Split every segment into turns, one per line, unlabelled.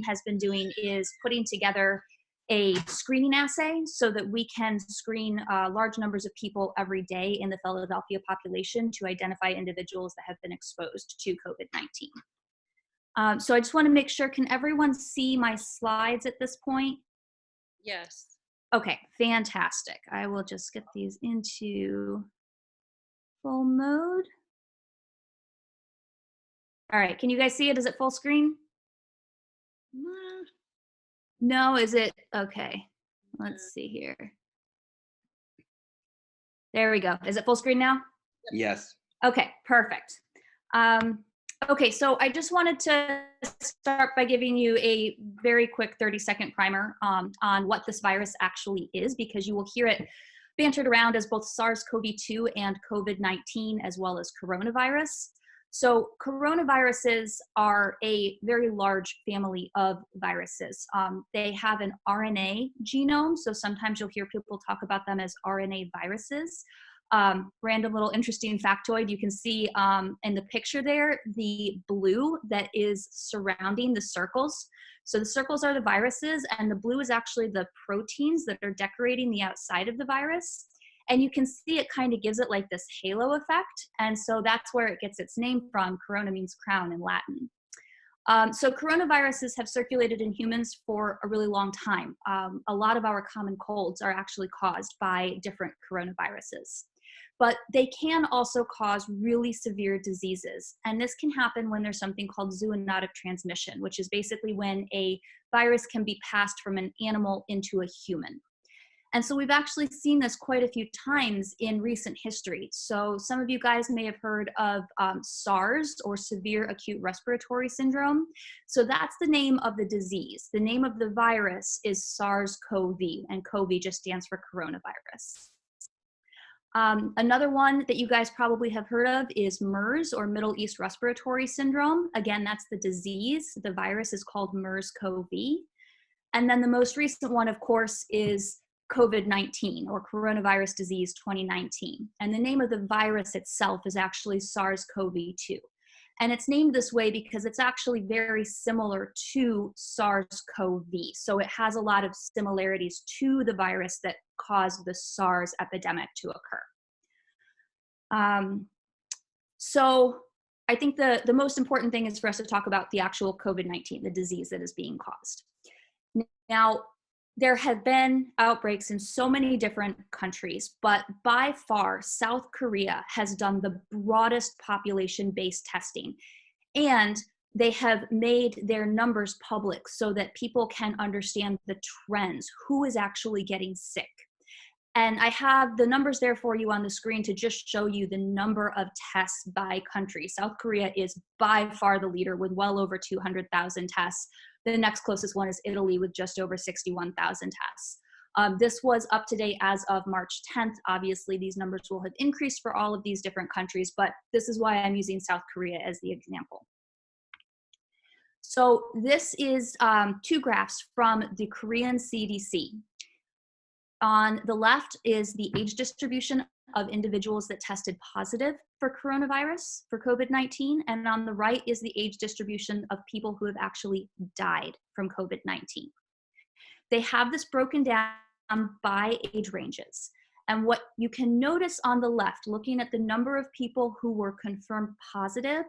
team has been doing is putting together a screening assay so that we can screen large numbers of people every day in the Philadelphia population to identify individuals that have been exposed to COVID-19. So I just want to make sure, can everyone see my slides at this point?
Yes.
Okay, fantastic. I will just get these into full mode. All right, can you guys see it? Is it full screen? No, is it? Okay, let's see here. There we go. Is it full screen now?
Yes.
Okay, perfect. Okay, so I just wanted to start by giving you a very quick 30-second primer on what this virus actually is, because you will hear it bantered around as both SARS-CoV-2 and COVID-19, as well as coronavirus. So coronaviruses are a very large family of viruses. They have an RNA genome, so sometimes you'll hear people talk about them as RNA viruses. Random little interesting factoid, you can see in the picture there, the blue that is surrounding the circles. So the circles are the viruses, and the blue is actually the proteins that are decorating the outside of the virus. And you can see it kind of gives it like this halo effect. And so that's where it gets its name from. Corona means crown in Latin. So coronaviruses have circulated in humans for a really long time. A lot of our common colds are actually caused by different coronaviruses. But they can also cause really severe diseases. And this can happen when there's something called zoonotic transmission, which is basically when a virus can be passed from an animal into a human. And so we've actually seen this quite a few times in recent history. So some of you guys may have heard of SARS, or severe acute respiratory syndrome. So that's the name of the disease. The name of the virus is SARS-CoV, and CoV just stands for coronavirus. Another one that you guys probably have heard of is MERS, or Middle East Respiratory Syndrome. Again, that's the disease. The virus is called MERS-CoV. And then the most recent one, of course, is COVID-19, or coronavirus disease 2019. And the name of the virus itself is actually SARS-CoV-2. And it's named this way because it's actually very similar to SARS-CoV. So it has a lot of similarities to the virus that caused the SARS epidemic to occur. So I think the most important thing is for us to talk about the actual COVID-19, the disease that is being caused. Now, there have been outbreaks in so many different countries, but by far, South Korea has done the broadest population-based testing. And they have made their numbers public so that people can understand the trends, who is actually getting sick. And I have the numbers there for you on the screen to just show you the number of tests by country. South Korea is by far the leader with well over 200,000 tests. The next closest one is Italy with just over 61,000 tests. This was up to date as of March 10th. Obviously, these numbers will have increased for all of these different countries, but this is why I'm using South Korea as the example. So this is two graphs from the Korean CDC. On the left is the age distribution of individuals that tested positive for coronavirus, for COVID-19, and on the right is the age distribution of people who have actually died from COVID-19. They have this broken down by age ranges. And what you can notice on the left, looking at the number of people who were confirmed positive,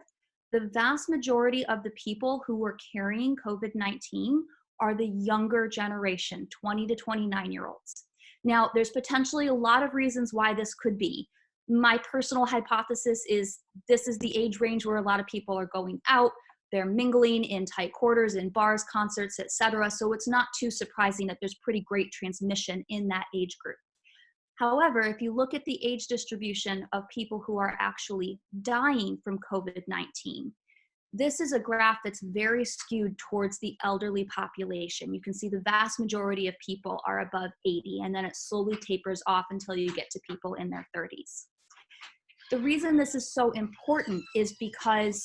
the vast majority of the people who were carrying COVID-19 are the younger generation, 20 to 29-year-olds. Now, there's potentially a lot of reasons why this could be. My personal hypothesis is this is the age range where a lot of people are going out, they're mingling in tight quarters, in bars, concerts, etc. So it's not too surprising that there's pretty great transmission in that age group. However, if you look at the age distribution of people who are actually dying from COVID-19, this is a graph that's very skewed towards the elderly population. You can see the vast majority of people are above 80, and then it slowly tapers off until you get to people in their 30s. The reason this is so important is because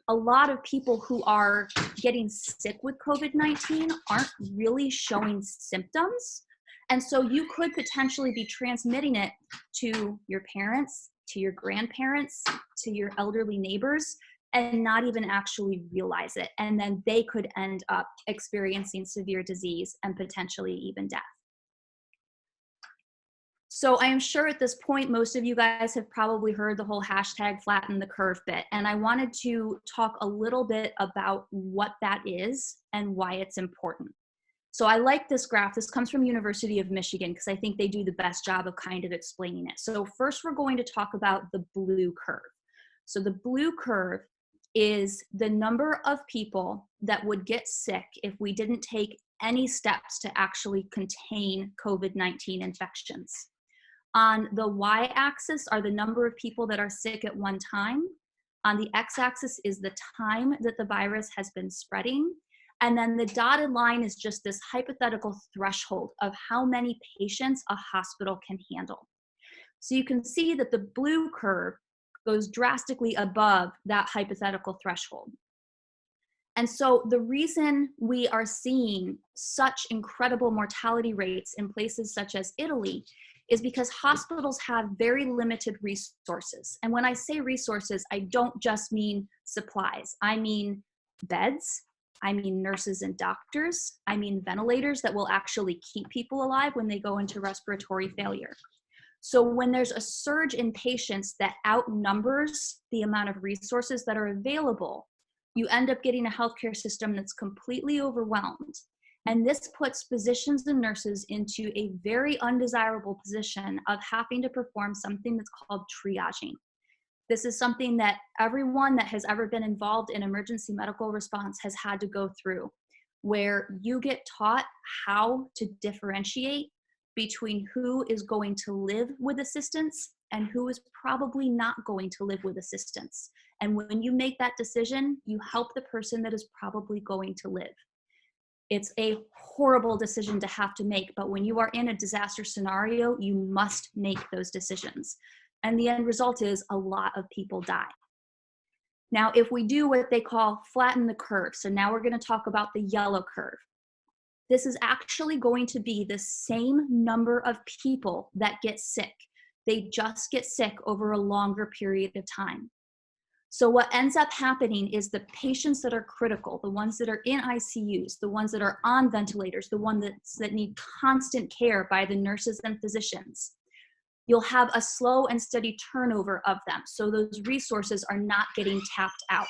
a lot of people who are getting sick with COVID-19 aren't really showing symptoms. And so you could potentially be transmitting it to your parents, to your grandparents, to your elderly neighbors, and not even actually realize it. And then they could end up experiencing severe disease and potentially even death. So I am sure at this point, most of you guys have probably heard the whole hashtag flatten the curve bit. And I wanted to talk a little bit about what that is and why it's important. So I like this graph. This comes from University of Michigan because I think they do the best job of kind of explaining it. So first we're going to talk about the blue curve. So the blue curve is the number of people that would get sick if we didn't take any steps to actually contain COVID-19 infections. On the y-axis are the number of people that are sick at one time. On the x-axis is the time that the virus has been spreading. And then the dotted line is just this hypothetical threshold of how many patients a hospital can handle. So you can see that the blue curve goes drastically above that hypothetical threshold. And so the reason we are seeing such incredible mortality rates in places such as Italy is because hospitals have very limited resources. And when I say resources, I don't just mean supplies. I mean beds, I mean nurses and doctors, I mean ventilators that will actually keep people alive when they go into respiratory failure. So when there's a surge in patients that outnumbers the amount of resources that are available, you end up getting a healthcare system that's completely overwhelmed. And this puts physicians and nurses into a very undesirable position of having to perform something that's called triaging. This is something that everyone that has ever been involved in emergency medical response has had to go through, where you get taught how to differentiate between who is going to live with assistance and who is probably not going to live with assistance. And when you make that decision, you help the person that is probably going to live. It's a horrible decision to have to make, but when you are in a disaster scenario, you must make those decisions. And the end result is a lot of people die. Now, if we do what they call flatten the curve, so now we're going to talk about the yellow curve. This is actually going to be the same number of people that get sick. They just get sick over a longer period of time. So what ends up happening is the patients that are critical, the ones that are in ICUs, the ones that are on ventilators, the ones that need constant care by the nurses and physicians, you'll have a slow and steady turnover of them. So those resources are not getting tapped out.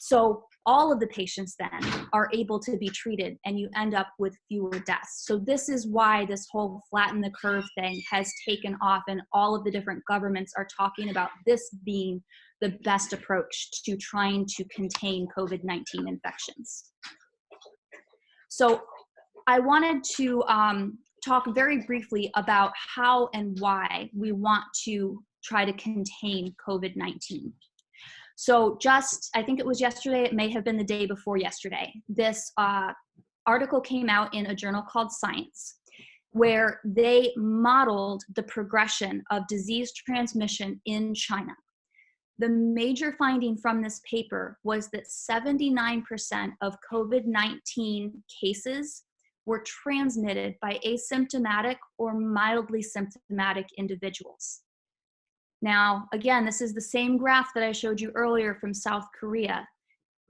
So all of the patients then are able to be treated and you end up with fewer deaths. So this is why this whole flatten the curve thing has taken off, and all of the different governments are talking about this being the best approach to trying to contain COVID-19 infections. So I wanted to talk very briefly about how and why we want to try to contain COVID-19. So just, I think it was yesterday, it may have been the day before yesterday, this article came out in a journal called Science, where they modeled the progression of disease transmission in China. The major finding from this paper was that 79% of COVID-19 cases were transmitted by asymptomatic or mildly symptomatic individuals. Now, again, this is the same graph that I showed you earlier from South Korea.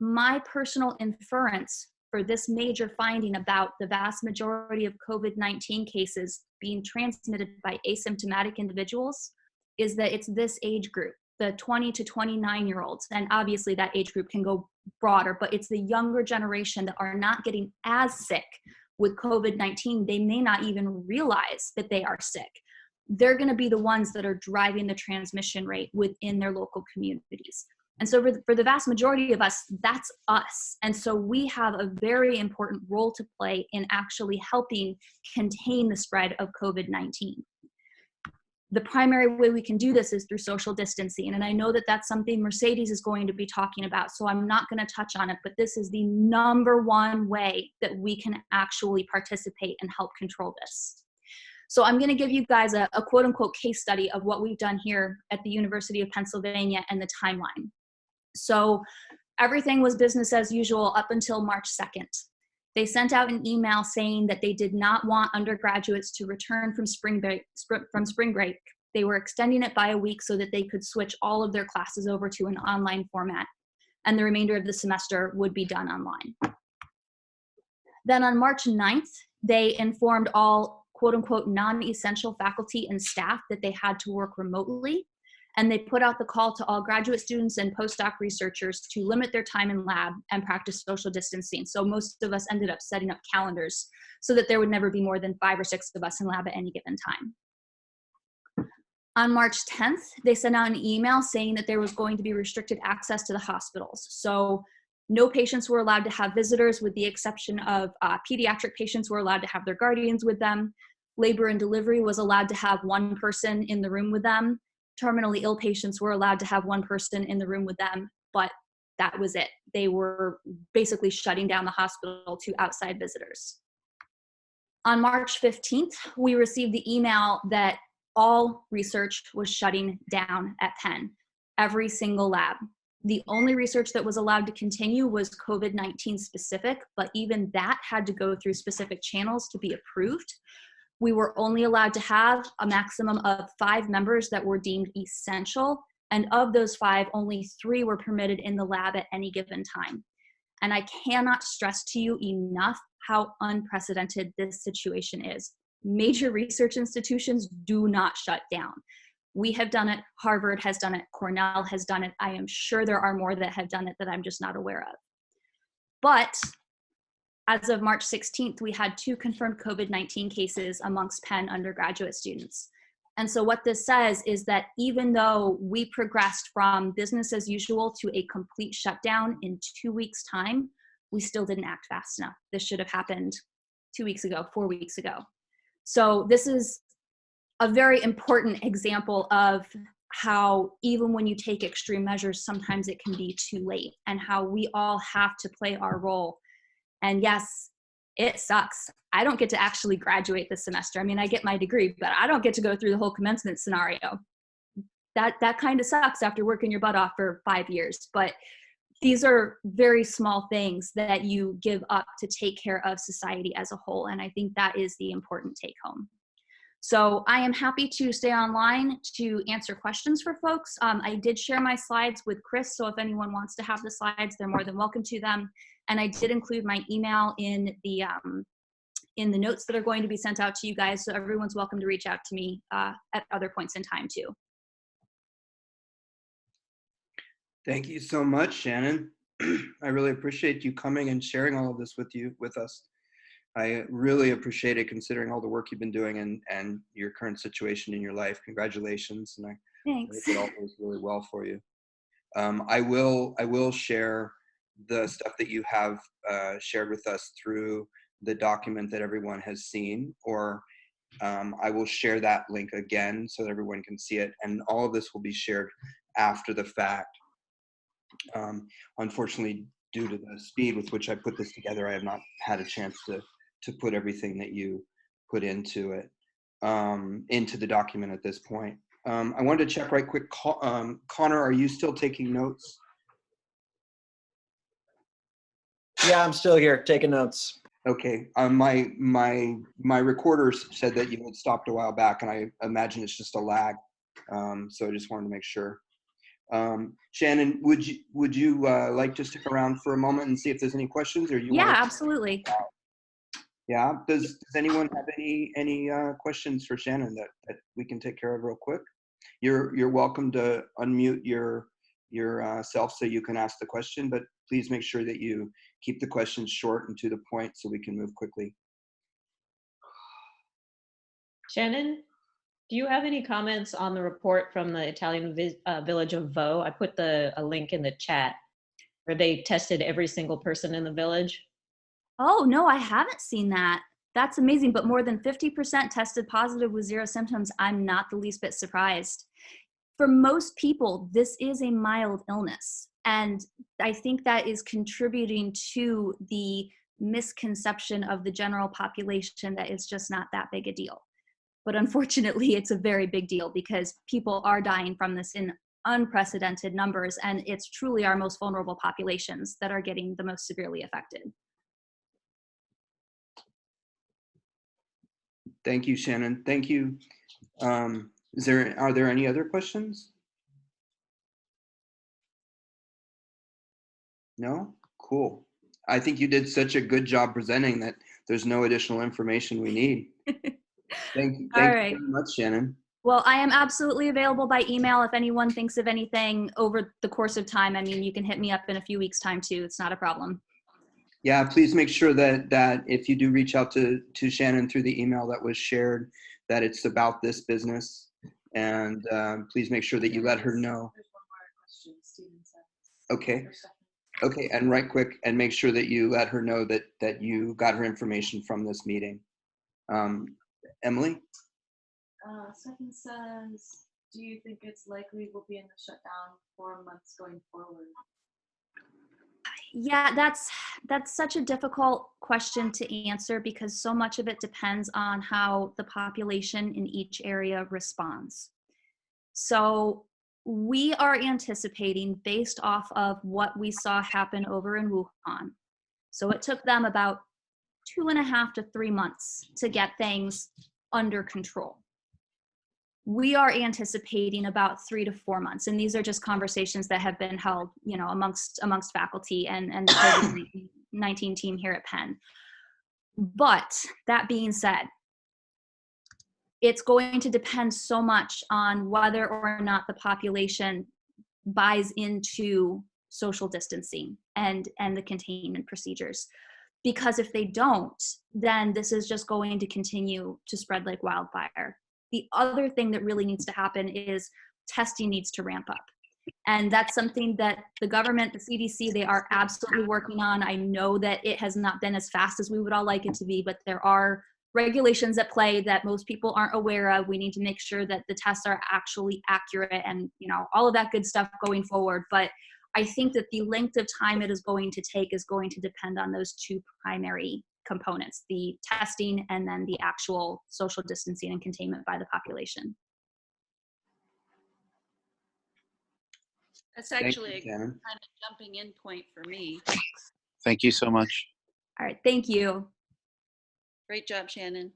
My personal inference for this major finding about the vast majority of COVID-19 cases being transmitted by asymptomatic individuals is that it's this age group, the 20 to 29-year-olds. And obviously that age group can go broader, but it's the younger generation that are not getting as sick with COVID-19. They may not even realize that they are sick. They're going to be the ones that are driving the transmission rate within their local communities. And so for the vast majority of us, that's us. And so we have a very important role to play in actually helping contain the spread of COVID-19. The primary way we can do this is through social distancing. And I know that that's something Mercedes is going to be talking about, so I'm not going to touch on it, but this is the number one way that we can actually participate and help control this. So I'm going to give you guys a quote unquote case study of what we've done here at the University of Pennsylvania and the timeline. So everything was business as usual up until March 2nd. They sent out an email saying that they did not want undergraduates to return from spring break They were extending it by a week so that they could switch all of their classes over to an online format, and the remainder of the semester would be done online. Then on March 9th, they informed all quote unquote non-essential faculty and staff that they had to work remotely. And they put out the call to all graduate students and postdoc researchers to limit their time in lab and practice social distancing. So most of us ended up setting up calendars so that there would never be more than 5 or 6 of us in lab at any given time. On March 10th, they sent out an email saying that there was going to be restricted access to the hospitals. So no patients were allowed to have visitors, with the exception of pediatric patients who were allowed to have their guardians with them. Labor and delivery was allowed to have one person in the room with them. Terminally ill patients were allowed to have one person in the room with them, but that was it. They were basically shutting down the hospital to outside visitors. On March 15th, we received the email that all research was shutting down at Penn, every single lab. The only research that was allowed to continue was COVID-19 specific, but even that had to go through specific channels to be approved. We were only allowed to have a maximum of 5 members that were deemed essential, and of those 5, only 3 were permitted in the lab at any given time. And I cannot stress to you enough how unprecedented this situation is. Major research institutions do not shut down. We have done it, Harvard has done it, Cornell has done it. I am sure there are more that have done it that I'm just not aware of. But as of March 16th, we had 2 confirmed COVID-19 cases amongst Penn undergraduate students. And so what this says is that even though we progressed from business as usual to a complete shutdown in 2 weeks' time, we still didn't act fast enough. This should have happened 2 weeks ago, 4 weeks ago. So this is a very important example of how even when you take extreme measures, sometimes it can be too late, and how we all have to play our role. And yes, it sucks. I don't get to actually graduate this semester. I mean, I get my degree, but I don't get to go through the whole commencement scenario. That kind of sucks after working your butt off for 5 years. But these are very small things that you give up to take care of society as a whole. And I think that is the important take home. So I am happy to stay online to answer questions for folks. I did share my slides with Chris, so if anyone wants to have the slides, they're more than welcome to them. And I did include my email in the notes that are going to be sent out to you guys, so everyone's welcome to reach out to me at other points in time too.
Thank you so much, Shannon. I really appreciate you coming and sharing all of this with us. I really appreciate it, considering all the work you've been doing and your current situation in your life. Congratulations, and I think it all goes really well for you. I will share the stuff that you have shared with us through the document that everyone has seen, or I will share that link again so that everyone can see it, and all of this will be shared after the fact. Unfortunately, due to the speed with which I put this together, I have not had a chance to put everything that you put into it, into the document at this point. I wanted to check right quick. Connor, are you still taking notes?
Yeah, I'm still here taking notes.
Okay. My recorder said that you had stopped a while back, and I imagine it's just a lag. So I just wanted to make sure. Shannon, would you like to stick around for a moment and see if there's any questions, or you?
Yeah, absolutely.
Yeah. Does anyone have any questions for Shannon that we can take care of real quick? You're welcome to unmute your self so you can ask the question, but please make sure that you keep the questions short and to the point so we can move quickly.
Shannon, do you have any comments on the report from the Italian village of Vaux? I put a link in the chat where they tested every single person in the village.
Oh, no, I haven't seen that. That's amazing, but more than 50% tested positive with 0 symptoms. I'm not the least bit surprised. For most people, this is a mild illness. And I think that is contributing to the misconception of the general population that it's just not that big a deal. But unfortunately, it's a very big deal because people are dying from this in unprecedented numbers, and it's truly our most vulnerable populations that are getting the most severely affected.
Thank you, Shannon. Thank you. Are there any other questions? No? Cool. I think you did such a good job presenting that there's no additional information we need. Thank you
All
very
right.
much, Shannon.
Well, I am absolutely available by email if anyone thinks of anything over the course of time. I mean, you can hit me up in a few weeks' time too. It's not a problem.
Yeah, please make sure that if you do reach out to Shannon through the email that was shared, that it's about this business. And please make sure that you let her know.
There's one more question, Steven said.
Okay. Okay, and right quick, and make sure that you let her know that you got her information from this meeting. Emily?
Second says, do you think it's likely we'll be in the shutdown 4 months going forward?
Yeah, that's such a difficult question to answer because so much of it depends on how the population in each area responds. So we are anticipating based off of what we saw happen over in Wuhan. So it took them about 2.5 to 3 months to get things under control. We are anticipating about 3 to 4 months, and these are just conversations that have been held, you know, amongst faculty and the COVID-19 team here at Penn. But that being said, it's going to depend so much on whether or not the population buys into social distancing and the containment procedures. Because if they don't, then this is just going to continue to spread like wildfire. The other thing that really needs to happen is testing needs to ramp up. And that's something that the government, the CDC, they are absolutely working on. I know that it has not been as fast as we would all like it to be, but there are regulations at play that most people aren't aware of. We need to make sure that the tests are actually accurate and, you know, all of that good stuff going forward. But I think that the length of time it is going to take is going to depend on those two primary components, the testing and then the actual social distancing and containment by the population.
That's
Thank
actually
you,
a
Shannon.
kind of jumping in point for me.
Thank you so much.
All right, thank you.
Great job, Shannon.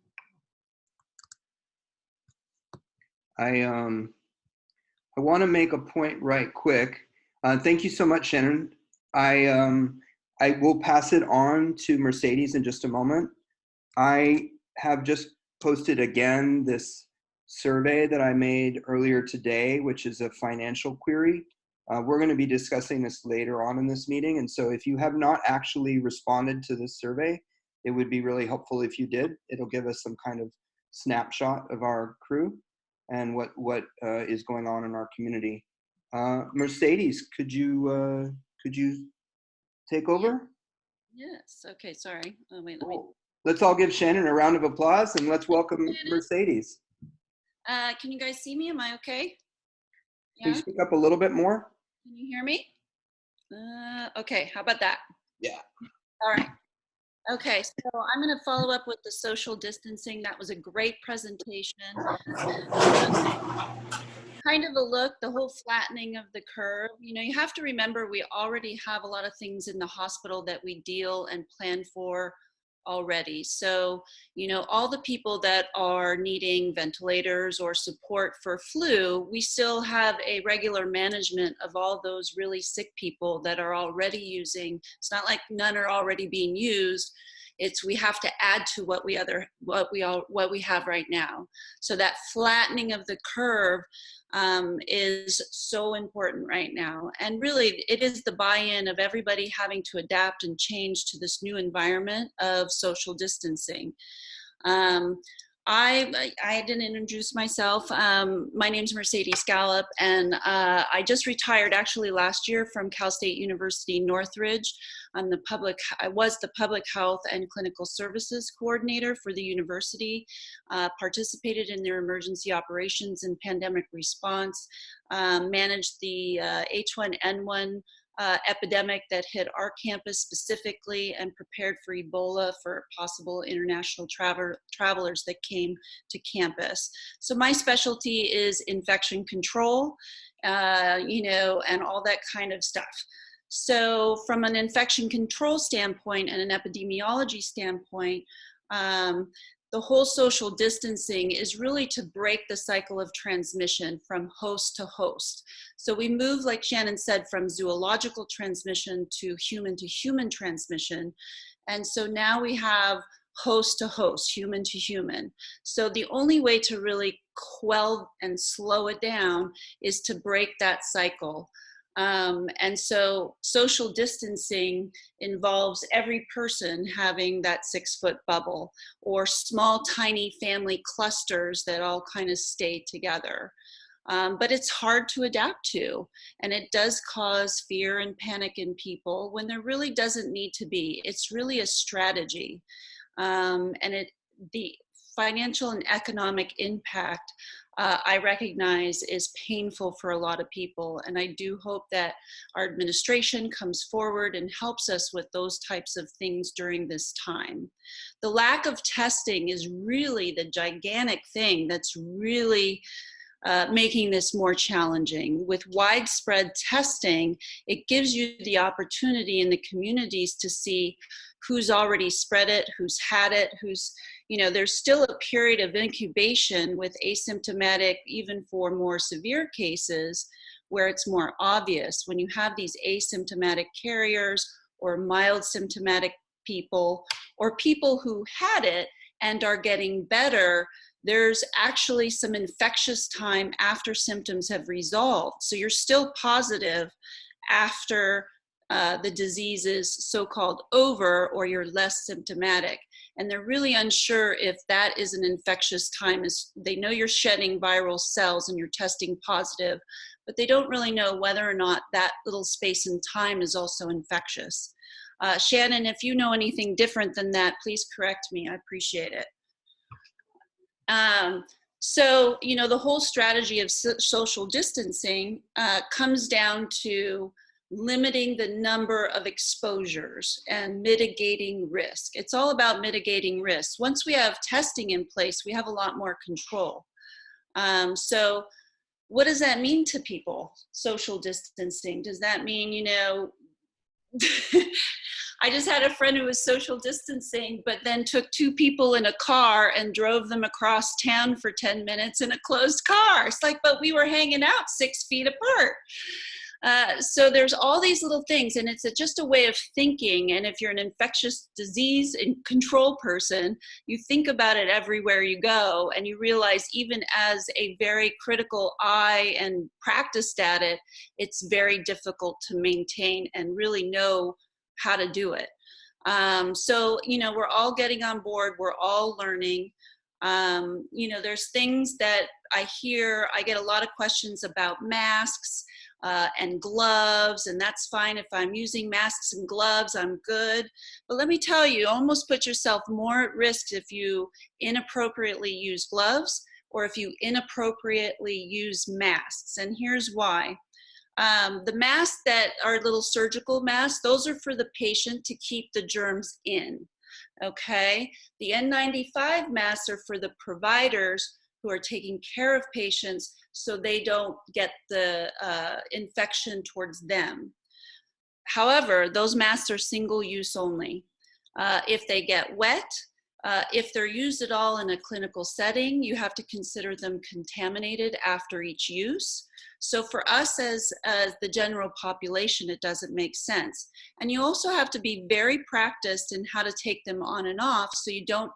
I want to make a point right quick. Thank you so much, Shannon. I will pass it on to Mercedes in just a moment. I have just posted again this survey that I made earlier today, which is a financial query. We're going to be discussing this later on in this meeting. And so if you have not actually responded to this survey, it would be really helpful if you did. It'll give us some kind of snapshot of our crew and what is going on in our community. Mercedes, could you take over?
Yes. Okay. Sorry. Oh, wait. Let me.
Let's all give Shannon a round of applause and let's welcome Mercedes.
Can you guys see me? Am I okay?
Can you
Yeah.
speak up a little bit more?
Can you hear me? Okay. How about that?
Yeah.
All right. Okay. So I'm going to follow up with the social distancing. That was a great presentation. Kind of a look, the whole flattening of the curve. You know, you have to remember we already have a lot of things in the hospital that we deal and plan for already. So, you know, all the people that are needing ventilators or support for flu, we still have a regular management of all those really sick people that are already using. It's not like none are already being used. It's we have to add to what we have right now. So that flattening of the curve is so important right now. And really, it is the buy-in of everybody having to adapt and change to this new environment of social distancing. I didn't introduce myself. My name's Mercedes Gallup, and I just retired actually last year from Cal State University Northridge. I was the public health and clinical services coordinator for the university, participated in their emergency operations and pandemic response, managed the H1N1 epidemic that hit our campus specifically, and prepared for Ebola for possible international travelers that came to campus. So my specialty is infection control, you know, and all that kind of stuff. So from an infection control standpoint and an epidemiology standpoint, the whole social distancing is really to break the cycle of transmission from host to host. So we move, like Shannon said, from zoological transmission to human transmission. And so now we have host to host, human to human. So the only way to really quell and slow it down is to break that cycle. And so social distancing involves every person having that 6-foot bubble, or small, tiny family clusters that all kind of stay together. But it's hard to adapt to, and it does cause fear and panic in people when there really doesn't need to be. It's really a strategy. And the financial and economic impact, I recognize, is painful for a lot of people. And I do hope that our administration comes forward and helps us with those types of things during this time. The lack of testing is really the gigantic thing that's really making this more challenging. With widespread testing, it gives you the opportunity in the communities to see who's already spread it, who's had it, who's, there's still a period of incubation with asymptomatic, even for more severe cases, where it's more obvious. When you have these asymptomatic carriers or mild symptomatic people, or people who had it and are getting better, there's actually some infectious time after symptoms have resolved. So you're still positive after the disease is so-called over, or you're less symptomatic. And they're really unsure if that is an infectious time. They know you're shedding viral cells and you're testing positive, but they don't really know whether or not that little space in time is also infectious. Shannon, if you know anything different than that, please correct me. I appreciate it. So, the whole strategy of social distancing comes down to limiting the number of exposures and mitigating risk. It's all about mitigating risk. Once we have testing in place, we have a lot more control. So what does that mean to people, social distancing? Does that mean, I just had a friend who was social distancing, but then took 2 people in a car and drove them across town for 10 minutes in a closed car. It's like, but we were hanging out 6 feet apart. So there's all these little things, and it's just a way of thinking. And if you're an infectious disease and control person, you think about it everywhere you go, and you realize even as a very critical eye and practiced at it, it's very difficult to maintain and really know how to do it. So, we're all getting on board, we're all learning. There's things that I get a lot of questions about masks and gloves, and that's fine. If I'm using masks and gloves, I'm good. But let me tell you, almost put yourself more at risk if you inappropriately use gloves or if you inappropriately use masks. And here's why. The masks that are little surgical masks, those are for the patient to keep the germs in, okay? The N95 masks are for the providers who are taking care of patients so they don't get the infection towards them. However, those masks are single use only. If they get wet, if they're used at all in a clinical setting, you have to consider them contaminated after each use. So for us as the general population, it doesn't make sense. And you also have to be very practiced in how to take them on and off so you don't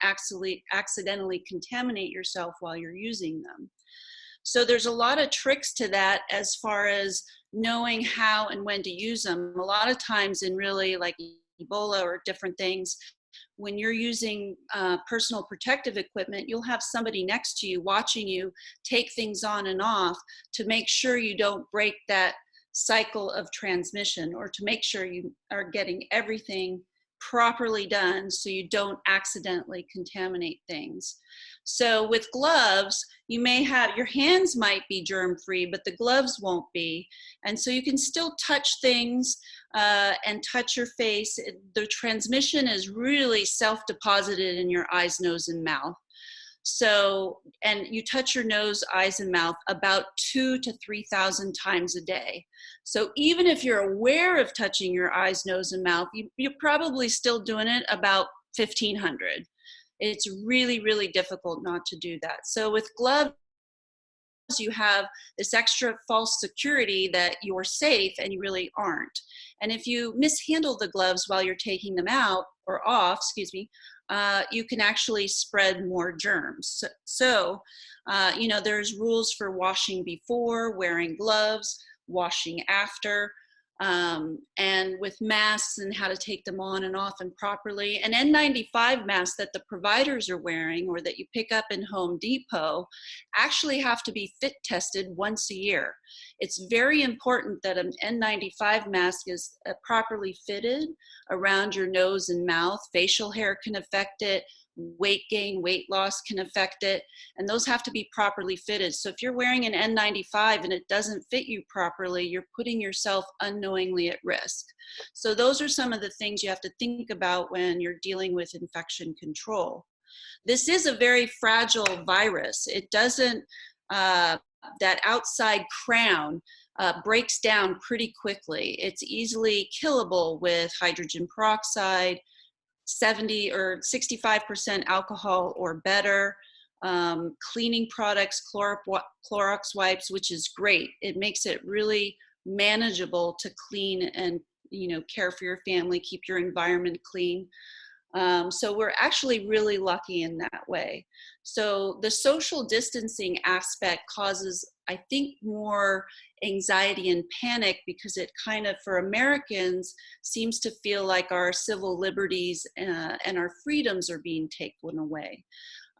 accidentally contaminate yourself while you're using them. So there's a lot of tricks to that as far as knowing how and when to use them. A lot of times in really like Ebola or different things, when you're using personal protective equipment, you'll have somebody next to you watching you take things on and off to make sure you don't break that cycle of transmission, or to make sure you are getting everything properly done so you don't accidentally contaminate things. So with gloves, you may have, your hands might be germ-free, but the gloves won't be. And so you can still touch things and touch your face. The transmission is really self-deposited in your eyes, nose, and mouth. So, and you touch your nose, eyes, and mouth about 2,000 to 3,000 times a day. So even if you're aware of touching your eyes, nose, and mouth, you're probably still doing it about 1,500. It's really, really difficult not to do that. So with gloves, you have this extra false security that you're safe and you really aren't. And if you mishandle the gloves while you're taking them out or off, excuse me, you can actually spread more germs. So you know, there's rules for washing before, wearing gloves, washing after, and with masks and how to take them on and off and properly. An N95 mask that the providers are wearing or that you pick up in Home Depot actually have to be fit tested once a year. It's very important that an N95 mask is properly fitted around your nose and mouth. Facial hair can affect it. Weight gain, weight loss can affect it, and those have to be properly fitted. So if you're wearing an N95 and it doesn't fit you properly, you're putting yourself unknowingly at risk. So those are some of the things you have to think about when you're dealing with infection control. This is a very fragile virus. It doesn't, that outside crown breaks down pretty quickly. It's easily killable with hydrogen peroxide, 70 or 65% alcohol or better, cleaning products, Clorox wipes, which is great. It makes it really manageable to clean and, you know, care for your family, keep your environment clean. So we're actually really lucky in that way. So the social distancing aspect causes, I think, more anxiety and panic because it kind of, for Americans, seems to feel like our civil liberties and our freedoms are being taken away.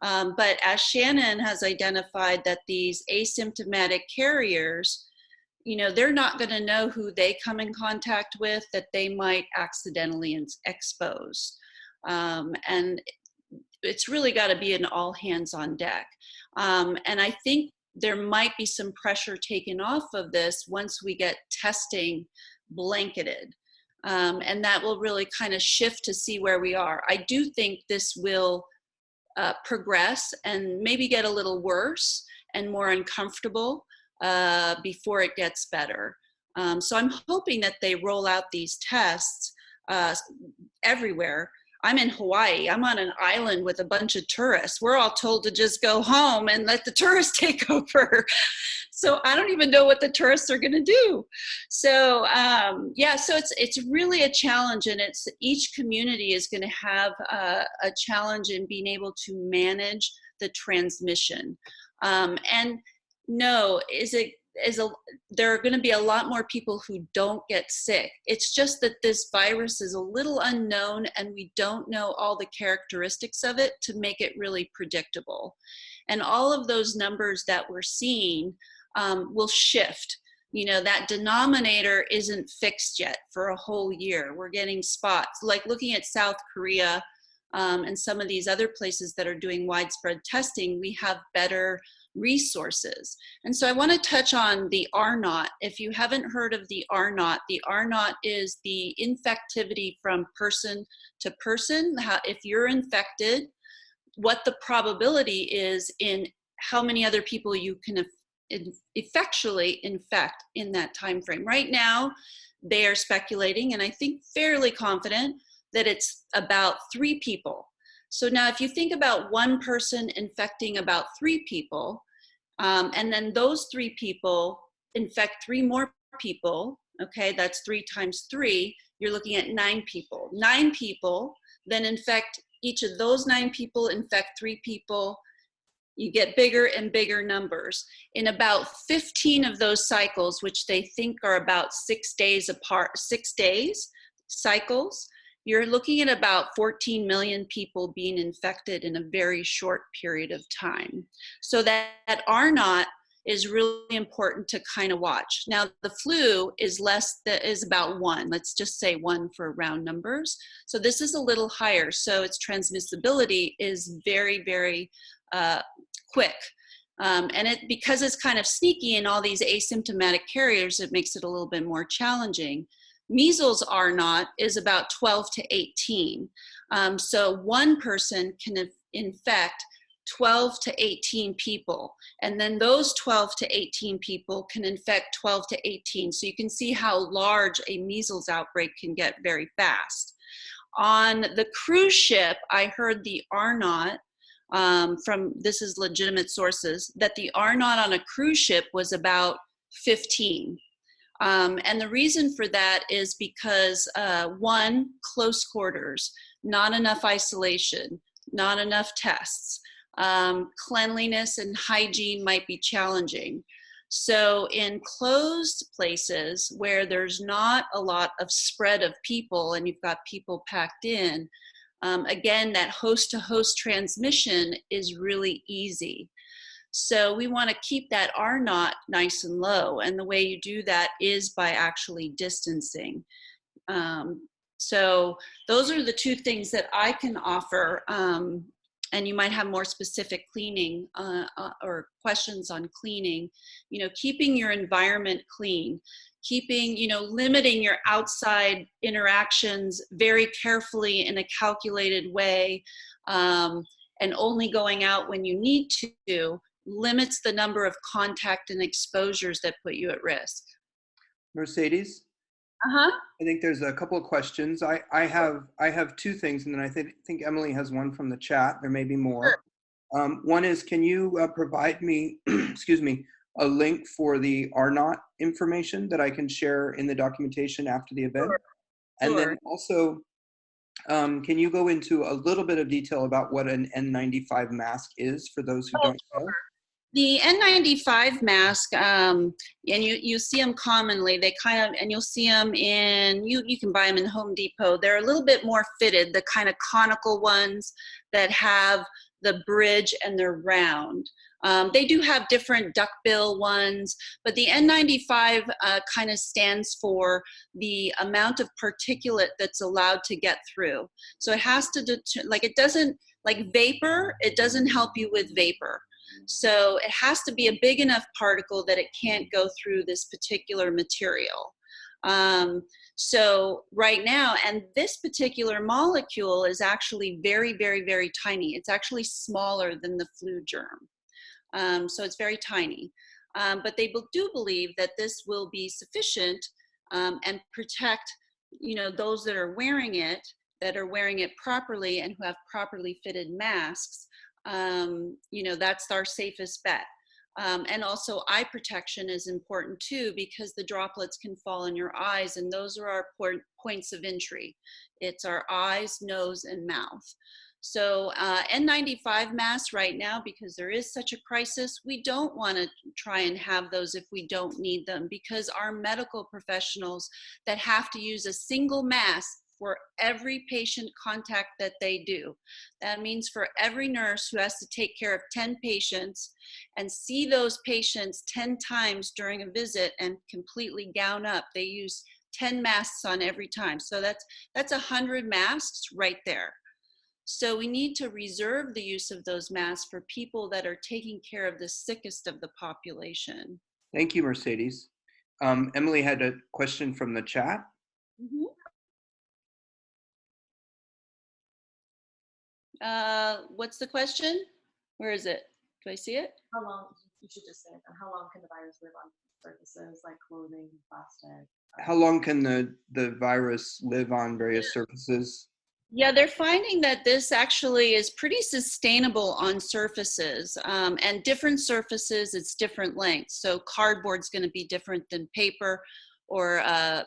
But as Shannon has identified, that these asymptomatic carriers, you know, they're not going to know who they come in contact with that they might accidentally expose. And it's really got to be an all hands on deck. And I think there might be some pressure taken off of this once we get testing blanketed. And that will really kind of shift to see where we are. I do think this will progress and maybe get a little worse and more uncomfortable before it gets better. So I'm hoping that they roll out these tests everywhere. I'm in Hawaii. I'm on an island with a bunch of tourists. We're all told to just go home and let the tourists take over. So I don't even know what the tourists are going to do. So yeah, so it's really a challenge, and it's each community is going to have a challenge in being able to manage the transmission. And no, there are going to be a lot more people who don't get sick. It's just that this virus is a little unknown and we don't know all the characteristics of it to make it really predictable. And all of those numbers that we're seeing will shift. You know, that denominator isn't fixed yet for a whole year. We're getting spots, like looking at South Korea and some of these other places that are doing widespread testing, we have better resources. And so I want to touch on the R0. If you haven't heard of the R0 is the infectivity from person to person. If you're infected, what the probability is in how many other people you can effectually infect in that time frame. Right now, they are speculating, and I think fairly confident, that it's about 3 people. So now if you think about one person infecting about 3 people, and then those 3 people infect 3 more people, okay, that's 3 times 3, you're looking at 9 people. 9 people then infect, each of those 9 people infect 3 people. You get bigger and bigger numbers. In about 15 of those cycles, which they think are about 6 days apart, 6 days cycles, you're looking at about 14 million people being infected in a very short period of time. So that R0 is really important to kind of watch. Now, the flu is about 1. Let's just say 1 for round numbers. So this is a little higher. So its transmissibility is very, very quick. And because it's kind of sneaky in all these asymptomatic carriers, it makes it a little bit more challenging. Measles R0 is about 12 to 18. So one person can infect 12 to 18 people. And then those 12 to 18 people can infect 12 to 18. So you can see how large a measles outbreak can get very fast. On the cruise ship, I heard the R naught from, this is legitimate sources, that the R naught on a cruise ship was about 15. And the reason for that is because one, close quarters, not enough isolation, not enough tests, cleanliness and hygiene might be challenging. So in closed places where there's not a lot of spread of people and you've got people packed in, again, that host-to-host transmission is really easy. So we want to keep that R naught nice and low. And the way you do that is by actually distancing. So those are the two things that I can offer. And you might have more specific cleaning or questions on cleaning, keeping your environment clean, keeping, limiting your outside interactions very carefully in a calculated way, and only going out when you need to limits the number of contact and exposures that put you at risk.
Mercedes?
Uh-huh.
I think there's a couple of questions. I have two things, and then I think Emily has one from the chat. There may be more.
Sure.
One is, can you provide me, excuse me, a link for the R naught information that I can share in the documentation after the event?
Sure.
And
Sure.
then also, can you go into a little bit of detail about what an N95 mask is for those who don't know?
The N95 mask, and you see them commonly, they kind of, and you'll see them in, you can buy them in Home Depot. They're a little bit more fitted, the kind of conical ones that have the bridge and they're round. They do have different duckbill ones, but the N95 kind of stands for the amount of particulate that's allowed to get through. So it has to, it doesn't, like vapor, it doesn't help you with vapor. So it has to be a big enough particle that it can't go through this particular material. So right now, and this particular molecule is actually very, very, very tiny. It's actually smaller than the flu germ. So it's very tiny. But they do believe that this will be sufficient and protect, those that are wearing it properly and who have properly fitted masks. That's our safest bet. And also eye protection is important too, because the droplets can fall in your eyes, and those are our points of entry. It's our eyes, nose, and mouth. So N95 masks right now, because there is such a crisis, we don't want to try and have those if we don't need them, because our medical professionals that have to use a single mask for every patient contact that they do. That means for every nurse who has to take care of 10 patients and see those patients 10 times during a visit and completely gown up, they use 10 masks on every time. So that's 100 masks right there. So we need to reserve the use of those masks for people that are taking care of the sickest of the population.
Thank you, Mercedes. Emily had a question from the chat.
Mm-hmm. What's the question? Where is it? Do I see it?
How long, you should just say it, how long can the virus live on surfaces like clothing, plastic?
How long can the virus live on various surfaces?
Yeah, they're finding that this actually is pretty sustainable on surfaces, and different surfaces, it's different lengths. So cardboard's going to be different than paper or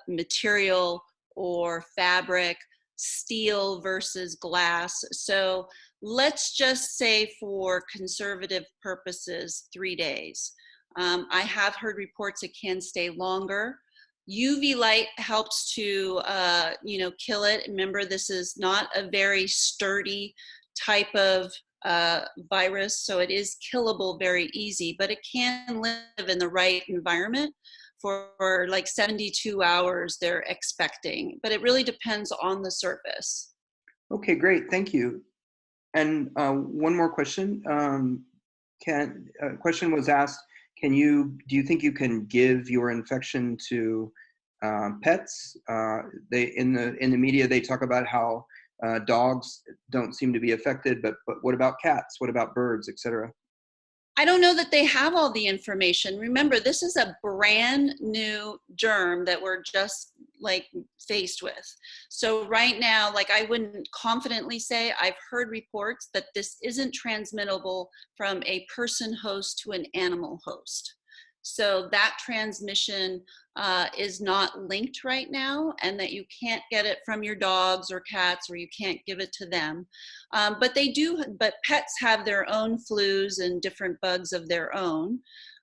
material or fabric, steel versus glass. So let's just say for conservative purposes, 3 days. I have heard reports it can stay longer. UV light helps to, kill it. Remember, this is not a very sturdy type of virus, so it is killable very easy, but it can live in the right environment for like 72 hours they're expecting, but it really depends on the surface.
Okay, great, thank you. And one more question. A question was asked, do you think you can give your infection to pets? In the media, they talk about how dogs don't seem to be affected, but what about cats? What about birds, etc.?
I don't know that they have all the information. Remember, this is a brand new germ that we're just like faced with. So right now, like I wouldn't confidently say, I've heard reports that this isn't transmittable from a person host to an animal host. So that transmission is not linked right now, and that you can't get it from your dogs or cats, or you can't give it to them. But pets have their own flus and different bugs of their own.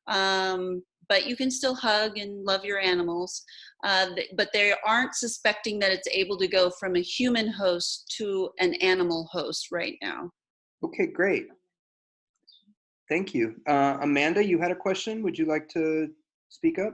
But you can still hug and love your animals. But they aren't suspecting that it's able to go from a human host to an animal host right now.
Okay, great. Thank you. Amanda, you had a question. Would you like to speak up?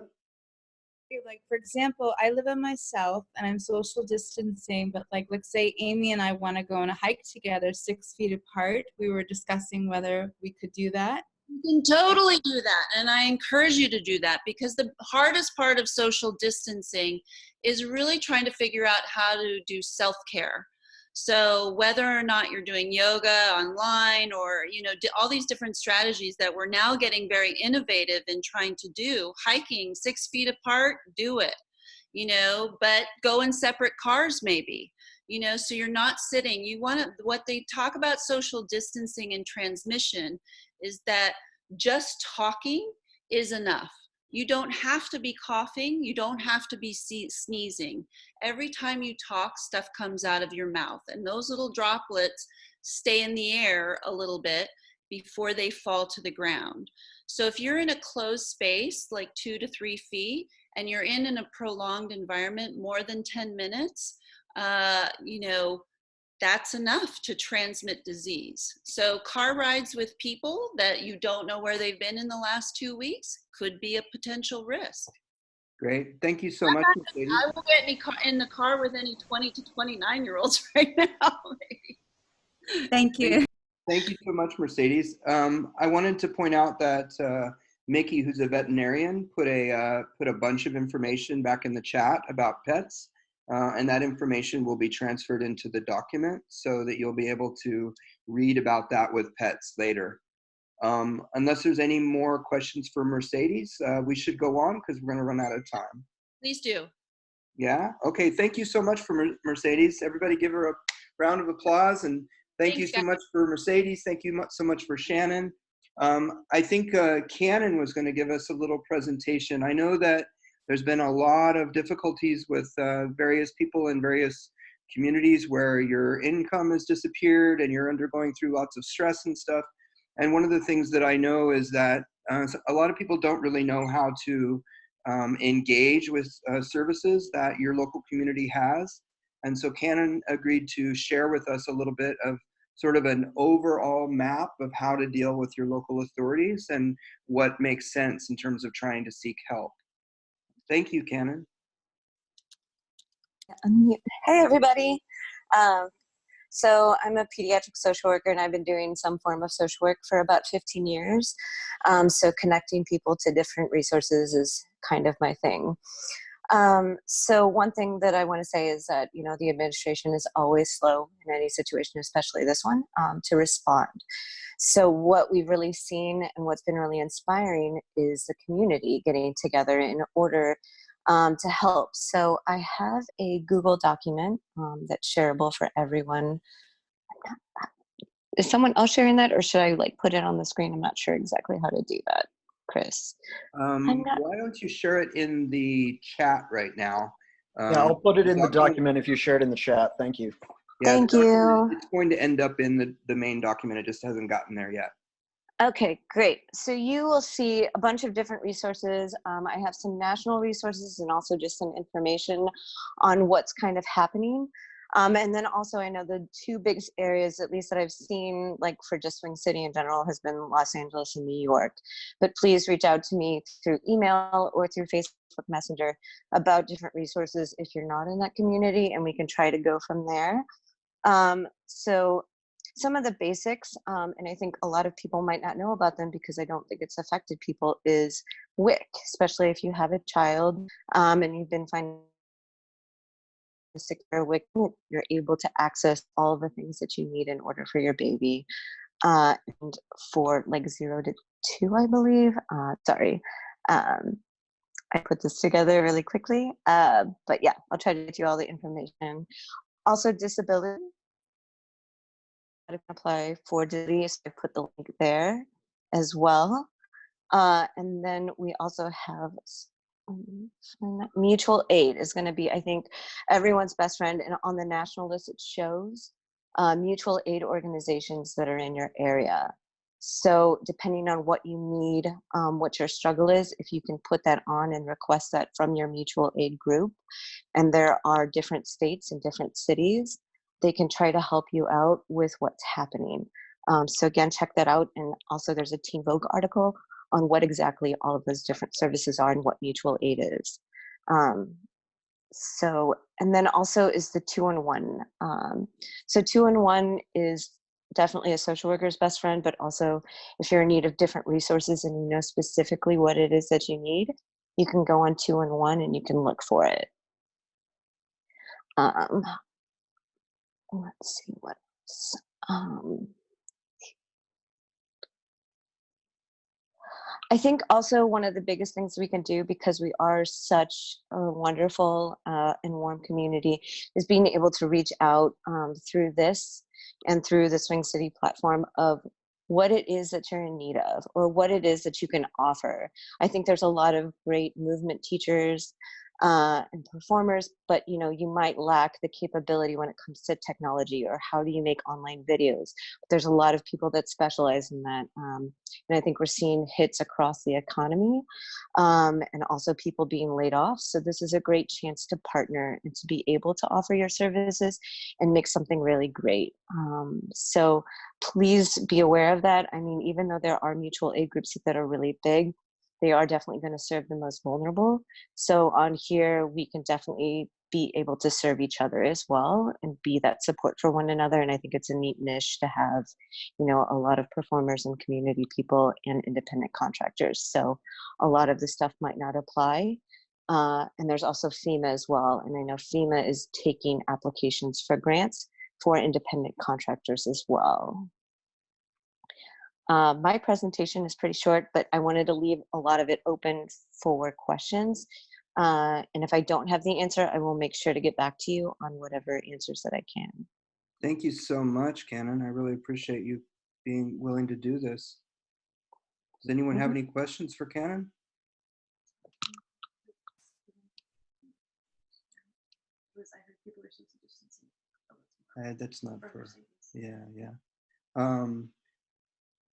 Like, for example, I live by myself and I'm social distancing, but like, let's say Amy and I want to go on a hike together 6 feet apart. We were discussing whether we could do that.
You can totally do that, and I encourage you to do that, because the hardest part of social distancing is really trying to figure out how to do self-care. So whether or not you're doing yoga online, or all these different strategies that we're now getting very innovative in trying to do, hiking 6 feet apart, do it, but go in separate cars maybe. So you're not sitting. What they talk about social distancing and transmission is that just talking is enough. You don't have to be coughing. You don't have to be sneezing. Every time you talk, stuff comes out of your mouth, and those little droplets stay in the air a little bit before they fall to the ground. So if you're in a closed space, like 2 to 3 feet, and you're in a prolonged environment, more than 10 minutes, that's enough to transmit disease. So car rides with people that you don't know where they've been in the last 2 weeks could be a potential risk.
Great. Thank you so much, Mercedes.
I won't get in the car with any 20 to 29-year-olds right now.
Thank you.
Thank you so much, Mercedes. I wanted to point out that Mickey, who's a veterinarian, put a bunch of information back in the chat about pets. And that information will be transferred into the document so that you'll be able to read about that with pets later. Unless there's any more questions for Mercedes, we should go on because we're going to run out of time.
Please do.
Yeah? Okay, thank you so much for Mercedes. Everybody give her a round of applause, and thank you so much for Mercedes. Thank you so much for Shannon. I think Cannon was going to give us a little presentation. I know that there's been a lot of difficulties with various people in various communities where your income has disappeared and you're undergoing through lots of stress and stuff. And one of the things that I know is that a lot of people don't really know how to engage with services that your local community has. And so Cannon agreed to share with us a little bit of sort of an overall map of how to deal with your local authorities and what makes sense in terms of trying to seek help. Thank you, Cannon.
Hey, everybody. So I'm a pediatric social worker, and I've been doing some form of social work for about 15 years. So connecting people to different resources is kind of my thing. So one thing that I want to say is that, the administration is always slow in any situation, especially this one, to respond. So what we've really seen and what's been really inspiring is the community getting together in order to help. So I have a Google document that's shareable for everyone. Is someone else sharing that, or should I put it on the screen? I'm not sure exactly how to do that, Chris.
Why don't you share it in the chat right now?
Yeah, I'll put it in the document if you share it in the chat. Thank you.
Yeah,
Thank you.
It's going to end up in the main document. It just hasn't gotten there yet.
Okay, great. So you will see a bunch of different resources. I have some national resources and also just some information on what's kind of happening. And then also I know the two biggest areas, at least that I've seen, for just Swing City in general, has been Los Angeles and New York. But please reach out to me through email or through Facebook Messenger about different resources if you're not in that community, and we can try to go from there. So some of the basics, and I think a lot of people might not know about them because I don't think it's affected people, is WIC, especially if you have a child and you've been finding sick or WIC, you're able to access all of the things that you need in order for your baby and for like 0 to 2, I believe. Sorry. I put this together really quickly. But yeah, I'll try to get you all the information. Also, disability. How to apply for disability, so I put the link there as well. And then we also have mutual aid is going to be, I think, everyone's best friend. And on the national list, it shows mutual aid organizations that are in your area. So depending on what you need, what your struggle is, if you can put that on and request that from your mutual aid group, and there are different states and different cities, they can try to help you out with what's happening. So again, check that out. And also there's a Teen Vogue article on what exactly all of those different services are and what mutual aid is. And then also is the 2-in-1. So 2-in-1 is definitely a social worker's best friend, but also if you're in need of different resources and you know specifically what it is that you need, you can go on 2-in-1 and you can look for it. Let's see what else. I think also one of the biggest things we can do, because we are such a wonderful and warm community, is being able to reach out through this and through the Swing City platform of what it is that you're in need of or what it is that you can offer. I think there's a lot of great movement teachers and performers, but you know, you might lack the capability when it comes to technology or how do you make online videos. But there's a lot of people that specialize in that, and I think we're seeing hits across the economy, and also people being laid off. So this is a great chance to partner and to be able to offer your services and make something really great. So please be aware of that. I mean, even though there are mutual aid groups that are really big, they are definitely going to serve the most vulnerable. So on here, we can definitely be able to serve each other as well and be that support for one another. And I think it's a neat niche to have, you know, a lot of performers and community people and independent contractors. So a lot of the stuff might not apply. And there's also FEMA as well. And I know FEMA is taking applications for grants for independent contractors as well. My presentation is pretty short, but I wanted to leave a lot of it open for questions. And if I don't have the answer, I will make sure to get back to you on whatever answers that I can.
Thank you so much, Cannon. I really appreciate you being willing to do this. Does anyone have any questions for Cannon? That's not for, yeah.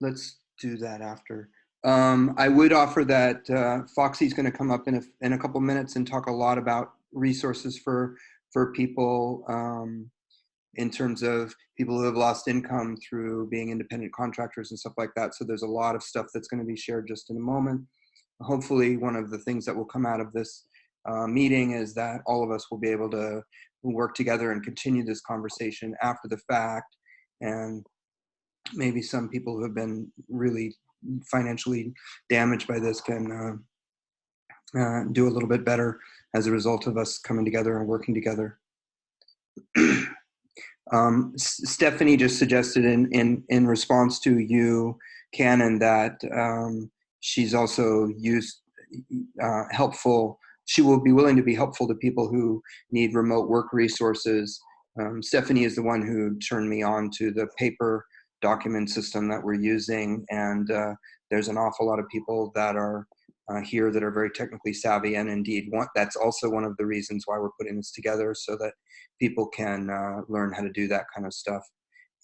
Let's do that after. I would offer that Foxy's going to come up in a couple minutes and talk a lot about resources for people in terms of people who have lost income through being independent contractors and stuff like that. So there's a lot of stuff that's going to be shared just in a moment. Hopefully one of the things that will come out of this meeting is that all of us will be able to work together and continue this conversation after the fact, and maybe some people who have been really financially damaged by this can do a little bit better as a result of us coming together and working together. Stephanie just suggested in response to you, Cannon, that she's also helpful. She will be willing to be helpful to people who need remote work resources. Stephanie is the one who turned me on to the paper document system that we're using, and there's an awful lot of people that are here that are very technically savvy, and indeed that's also one of the reasons why we're putting this together, so that people can learn how to do that kind of stuff.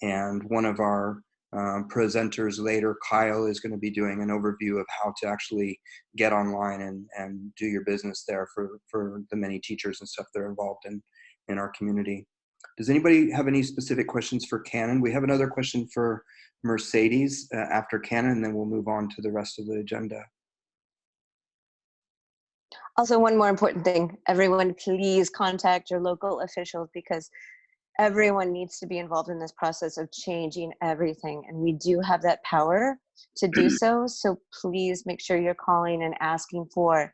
And one of our presenters later, Kyle, is going to be doing an overview of how to actually get online and do your business there for the many teachers and stuff that are involved in our community. Does anybody have any specific questions for Cannon? We have another question for Mercedes after Cannon, and then we'll move on to the rest of the agenda.
Also, one more important thing, everyone, please contact your local officials, because everyone needs to be involved in this process of changing everything. And we do have that power to do so. So please make sure you're calling and asking for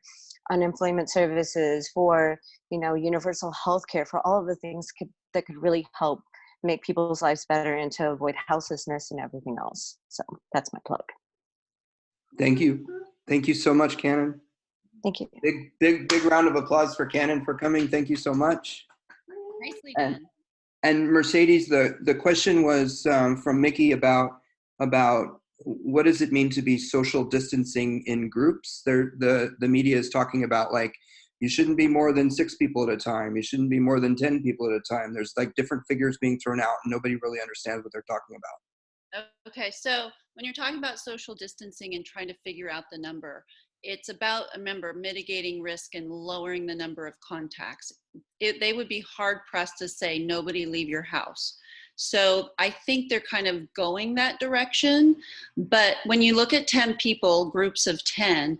unemployment services, for, you know, universal health care, for all of the things that could really help make people's lives better and to avoid houselessness and everything else. So that's my plug.
Thank you. Thank you so much, Cannon.
Thank you.
Big round of applause for Cannon for coming. Thank you so much.
Nicely
And,
done.
and Mercedes, the question was from Mickey about what does it mean to be social distancing in groups? The media is talking about like, you shouldn't be more than 6 people at a time. You shouldn't be more than 10 people at a time. There's like different figures being thrown out and nobody really understands what they're talking about.
Okay, so when you're talking about social distancing and trying to figure out the number, it's about, remember, mitigating risk and lowering the number of contacts. They would be hard pressed to say nobody leave your house. So I think they're kind of going that direction. But when you look at 10 people, groups of 10,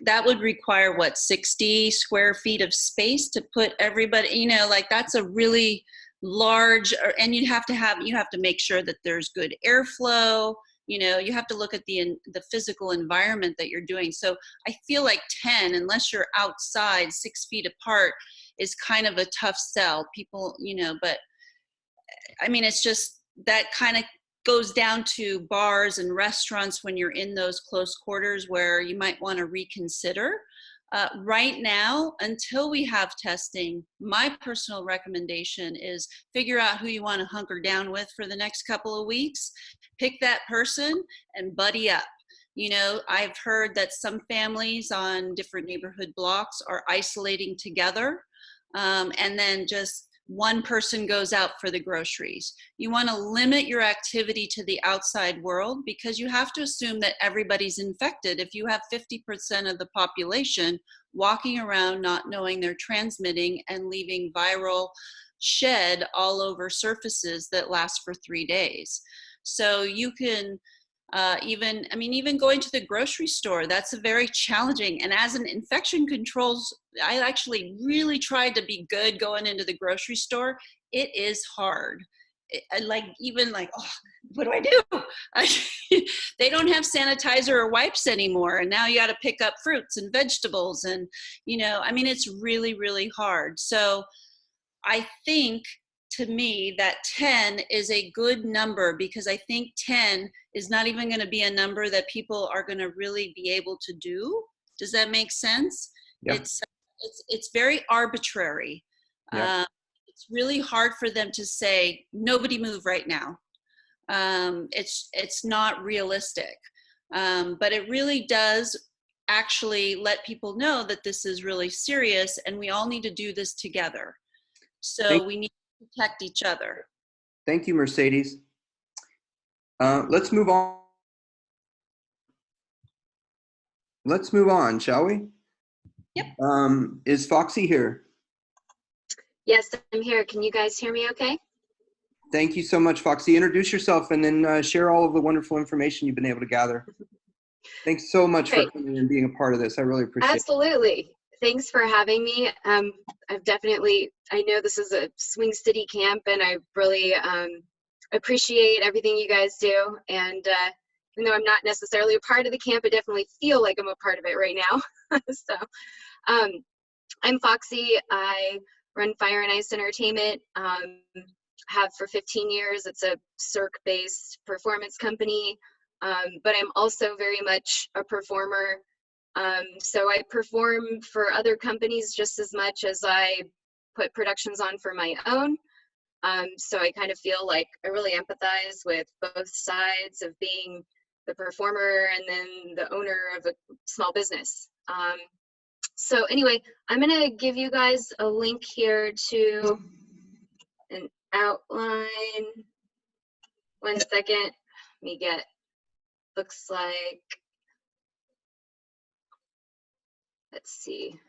that would require what, 60 square feet of space to put everybody, you know, like that's a really large, and you have to make sure that there's good airflow. You know, you have to look at the physical environment that you're doing. So I feel like 10, unless you're outside 6 feet apart, is kind of a tough sell. People, you know, but I mean, it's just that kind of goes down to bars and restaurants when you're in those close quarters where you might want to reconsider. Right now, until we have testing, my personal recommendation is figure out who you want to hunker down with for the next couple of weeks. Pick that person and buddy up. You know, I've heard that some families on different neighborhood blocks are isolating together, and then just one person goes out for the groceries. You want to limit your activity to the outside world because you have to assume that everybody's infected. If you have 50% of the population walking around not knowing they're transmitting and leaving viral shed all over surfaces that last for 3 days. So you can even going to the grocery store, that's a very challenging. And as an infection controls, I actually really tried to be good going into the grocery store. It is hard. Oh, what do I do? They don't have sanitizer or wipes anymore. And now you got to pick up fruits and vegetables. And, you know, I mean, it's really, really hard. So I think, to me, that 10 is a good number because I think 10 is not even going to be a number that people are going to really be able to do. Does that make sense?
Yep.
It's very arbitrary.
Yep.
It's really hard for them to say, nobody move right now. It's not realistic. But it really does actually let people know that this is really serious and we all need to do this together. So we need to protect each other.
Thank you, Mercedes. Let's move on. Let's move on, shall we?
Yep.
Is Foxy here?
Yes, I'm here. Can you guys hear me okay?
Thank you so much, Foxy. Introduce yourself and then share all of the wonderful information you've been able to gather. Thanks so much for coming and being a part of this. I really appreciate it.
Absolutely. Thanks for having me. I know this is a swing city camp and I really appreciate everything you guys do. And even though I'm not necessarily a part of the camp, I definitely feel like I'm a part of it right now. So I'm Foxy. I run Fire and Ice Entertainment. Have for 15 years. It's a Cirque-based performance company, but I'm also very much a performer. So I perform for other companies just as much as I put productions on for my own. So I kind of feel like I really empathize with both sides of being the performer and then the owner of a small business. So anyway, I'm gonna give you guys a link here to an outline. 1 second, let me get, looks like, let's see.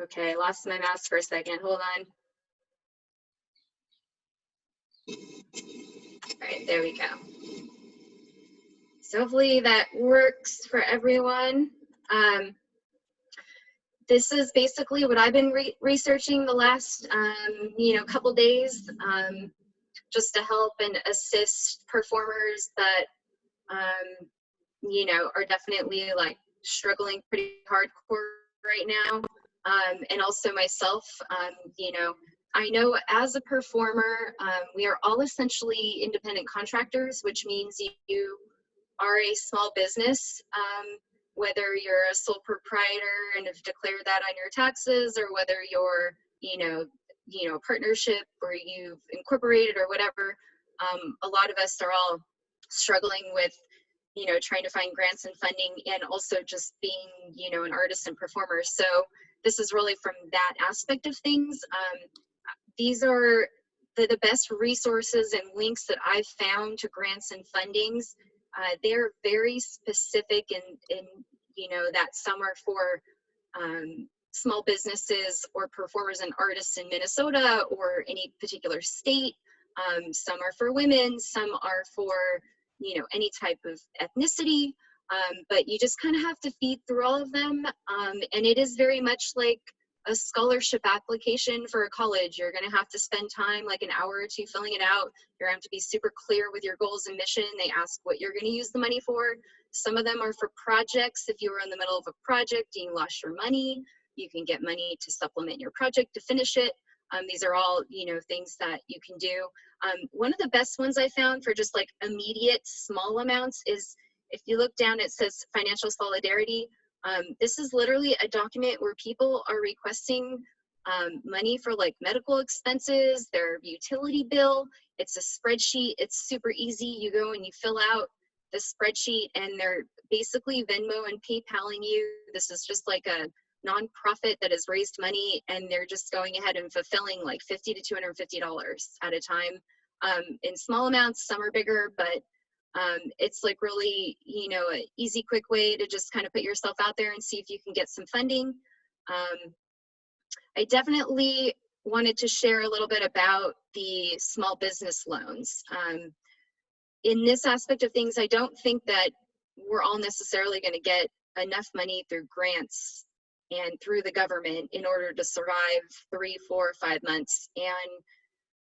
Okay, I lost my mouse for a second, hold on. All right, there we go. So hopefully that works for everyone. This is basically what I've been researching the last couple days, just to help and assist performers that are definitely like struggling pretty hardcore right now. and also myself. You know, I know as a performer, we are all essentially independent contractors, which means you are a small business, whether you're a sole proprietor and have declared that on your taxes, or whether you're, a partnership or you've incorporated or whatever. A lot of us are all struggling with, trying to find grants and funding, and also just being, an artist and performer. So this is really from that aspect of things. These are the best resources and links that I've found to grants and fundings. They're very specific in that some are for small businesses or performers and artists in Minnesota or any particular state. Some are for women, some are for any type of ethnicity, but you just kind of have to feed through all of them. And it is very much like a scholarship application for a college. You're going to have to spend time, like an hour or two, filling it out. You're going to have to be super clear with your goals and mission. They ask what you're going to use the money for. Some of them are for projects. If you were in the middle of a project and you lost your money, you can get money to supplement your project to finish it. These are all, things that you can do. One of the best ones I found for just like immediate small amounts is, if you look down, it says financial solidarity. This is literally a document where people are requesting money for like medical expenses, their utility bill. It's a spreadsheet. It's super easy. You go and you fill out the spreadsheet, and they're basically Venmo and PayPaling you. This is just like a nonprofit that has raised money, and they're just going ahead and fulfilling like $50 to $250 at a time, in small amounts. Some are bigger, but it's like really, an easy, quick way to just kind of put yourself out there and see if you can get some funding. I definitely wanted to share a little bit about the small business loans. In this aspect of things, I don't think that we're all necessarily going to get enough money through grants and through the government in order to survive 3, 4, 5 months. And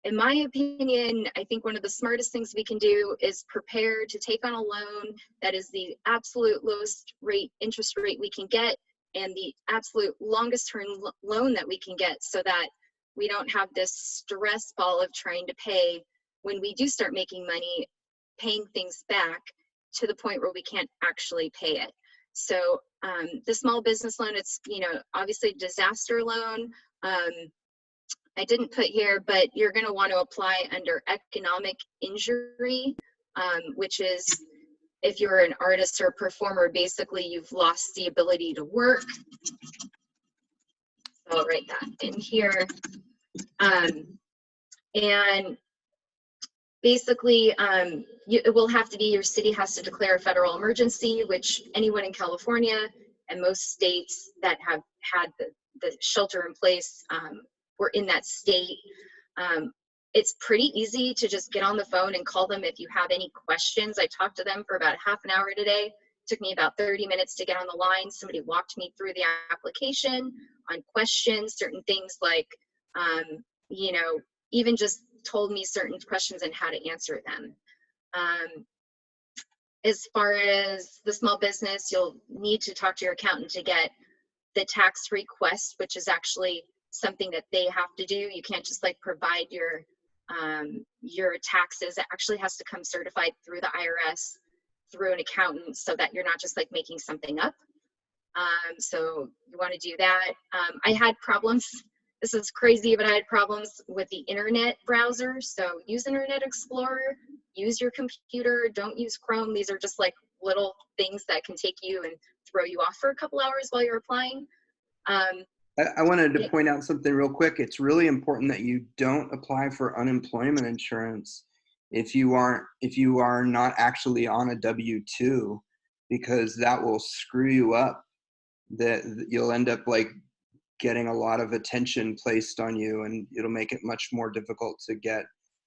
in my opinion, I think one of the smartest things we can do is prepare to take on a loan that is the absolute lowest interest rate we can get, and the absolute longest term loan that we can get, so that we don't have this stress ball of trying to pay when we do start making money, paying things back to the point where we can't actually pay it. So the small business loan, it's, obviously a disaster loan. I didn't put here, but you're going to want to apply under economic injury, which is if you're an artist or a performer, basically you've lost the ability to work. So I'll write that in here. And basically, it will have to be, your city has to declare a federal emergency, which anyone in California and most states that have had the shelter in place, we're in that state. It's pretty easy to just get on the phone and call them if you have any questions. I talked to them for about half an hour today. It took me about 30 minutes to get on the line. Somebody walked me through the application on questions, certain things like, even just told me certain questions and how to answer them. As far as the small business, you'll need to talk to your accountant to get the tax request, which is actually something that they have to do. You can't just like provide your taxes. It actually has to come certified through the IRS, through an accountant, so that you're not just like making something up. So you want to do that. I had problems. This is crazy, but I had problems with the internet browser. So use Internet Explorer, use your computer, don't use Chrome. These are just like little things that can take you and throw you off for a couple hours while you're applying.
I wanted to point out something real quick. It's really important that you don't apply for unemployment insurance if you are not actually on a W-2, because that will screw you up. That you'll end up like getting a lot of attention placed on you, and it'll make it much more difficult to get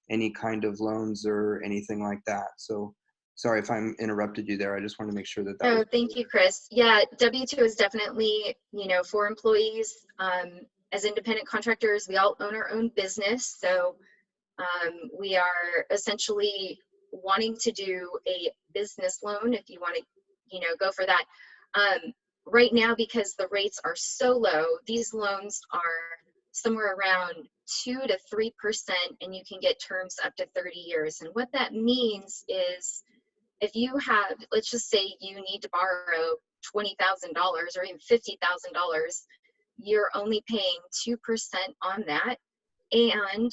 any kind of loans or anything like that. So sorry if I'm interrupted you there. I just want to make sure that
Oh, thank you, Chris. Yeah, W-2 is definitely, for employees. As independent contractors, we all own our own business. So we are essentially wanting to do a business loan if you want to, go for that. right now, because the rates are so low, these loans are somewhere around 2 to 3%, and you can get terms up to 30 years. And what that means is, if you have, let's just say you need to borrow $20,000 or even $50,000, you're only paying 2% on that. And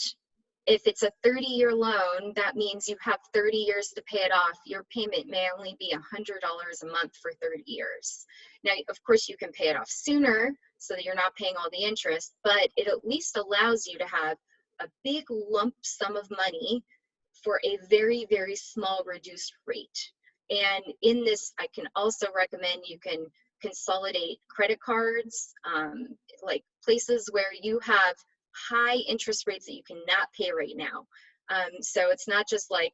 if it's a 30-year loan, that means you have 30 years to pay it off. Your payment may only be $100 a month for 30 years. Now, of course, you can pay it off sooner so that you're not paying all the interest, but it at least allows you to have a big lump sum of money for a very, very small reduced rate. And in this, I can also recommend you can consolidate credit cards, like places where you have high interest rates that you cannot pay right now. So it's not just like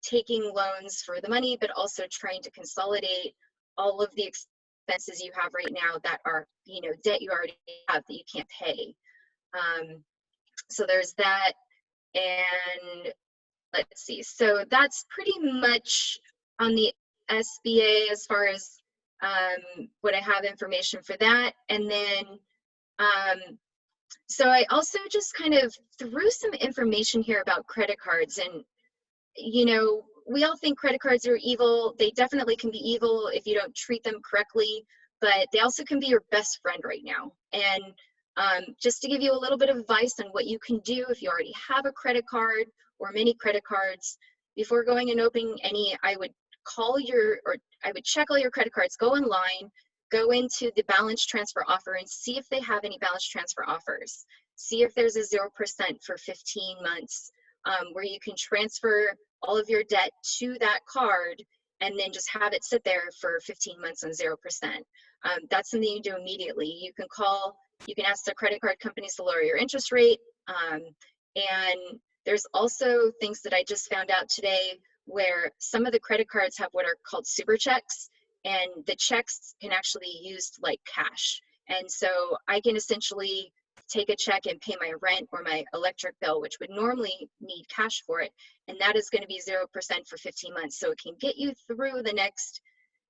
taking loans for the money, but also trying to consolidate all of the expenses you have right now that are, you know, debt you already have that you can't pay. So there's that. And let's see, so that's pretty much on the SBA as far as what I have information for that. And then so I also just kind of threw some information here about credit cards. And, you know, we all think credit cards are evil. They definitely can be evil if you don't treat them correctly, but they also can be your best friend right now. And just to give you a little bit of advice on what you can do if you already have a credit card or many credit cards, before going and opening any, I would check all your credit cards, go online, go into the balance transfer offer and see if they have any balance transfer offers. See if there's a 0% for 15 months where you can transfer all of your debt to that card and then just have it sit there for 15 months on 0%. That's something you do immediately. You can ask the credit card companies to lower your interest rate. And there's also things that I just found out today where some of the credit cards have what are called super checks, and the checks can actually be used like cash. And so I can essentially take a check and pay my rent or my electric bill, which would normally need cash for it. And that is going to be 0% for 15 months. So it can get you through the next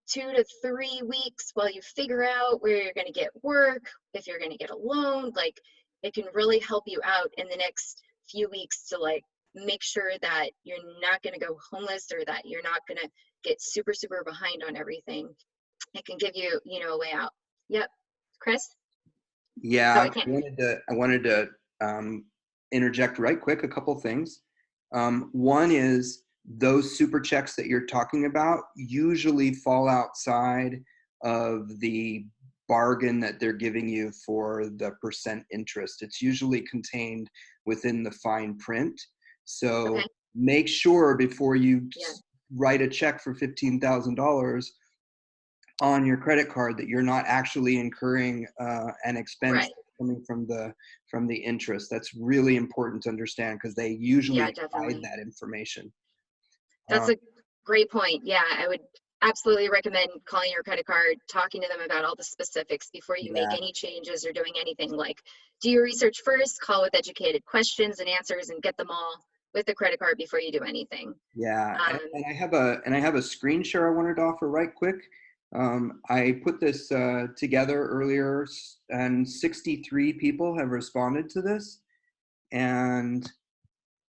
2 to 3 weeks while you figure out where you're going to get work, if you're going to get a loan. Like, it can really help you out in the next few weeks to like make sure that you're not going to go homeless or that you're not going to get super, super behind on everything. It can give you, you know, a way out. Yep. Chris?
Yeah, I wanted to interject right quick a couple things. One is those super checks that you're talking about usually fall outside of the bargain that they're giving you for the percent interest. It's usually contained within the fine print. So make sure before you write a check for $15,000 on your credit card that you're not actually incurring an expense coming from the interest. That's really important to understand because they usually hide that information.
That's a great point. Yeah, I would absolutely recommend calling your credit card, talking to them about all the specifics before you make any changes or doing anything. Like, do your research first, call with educated questions and answers, and get them all with the credit card before you do anything.
Yeah, and I have a screen share I wanted to offer right quick. I put this together earlier, and 63 people have responded to this, and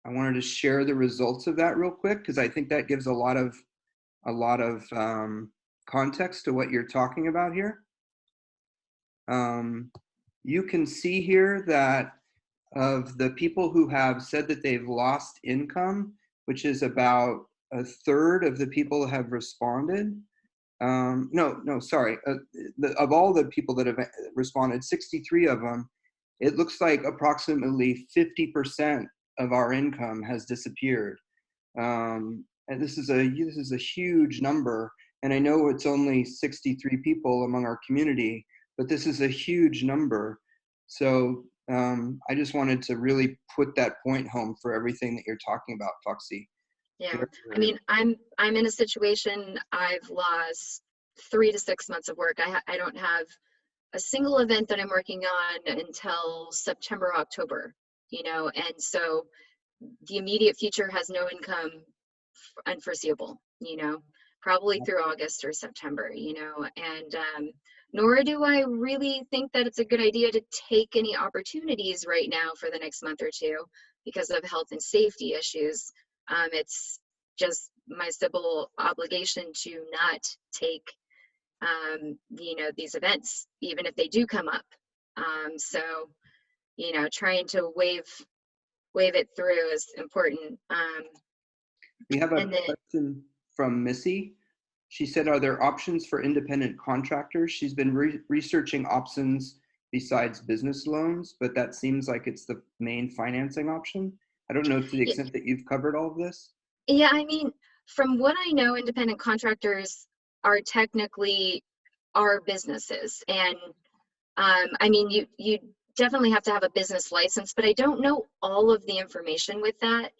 I wanted to share the results of that real quick because I think that gives a lot of context to what you're talking about here. You can see here that of the people who have said that they've lost income, which is about a third of the people have responded. Of all the people that have responded, 63 of them, it looks like approximately 50% of our income has disappeared. And this is a huge number. And I know it's only 63 people among our community, but this is a huge number. So I just wanted to really put that point home for everything that you're talking about, Foxy.
Yeah, I mean, I'm in a situation, I've lost 3 to 6 months of work. I don't have a single event that I'm working on until September, October, you know, and so the immediate future has no income, unforeseeable, you know, probably through August or September, you know, and nor do I really think that it's a good idea to take any opportunities right now for the next month or two because of health and safety issues. It's just my civil obligation to not take, these events, even if they do come up. So, trying to wave it through is important.
We have a
And then,
question from Missy. She said, are there options for independent contractors? She's been researching options besides business loans, but that seems like it's the main financing option. I don't know to the extent that you've covered all of this.
yeah, I mean, from what I know, independent contractors are technically our businesses. And I mean, you definitely have to have a business license, but I don't know all of the information with that.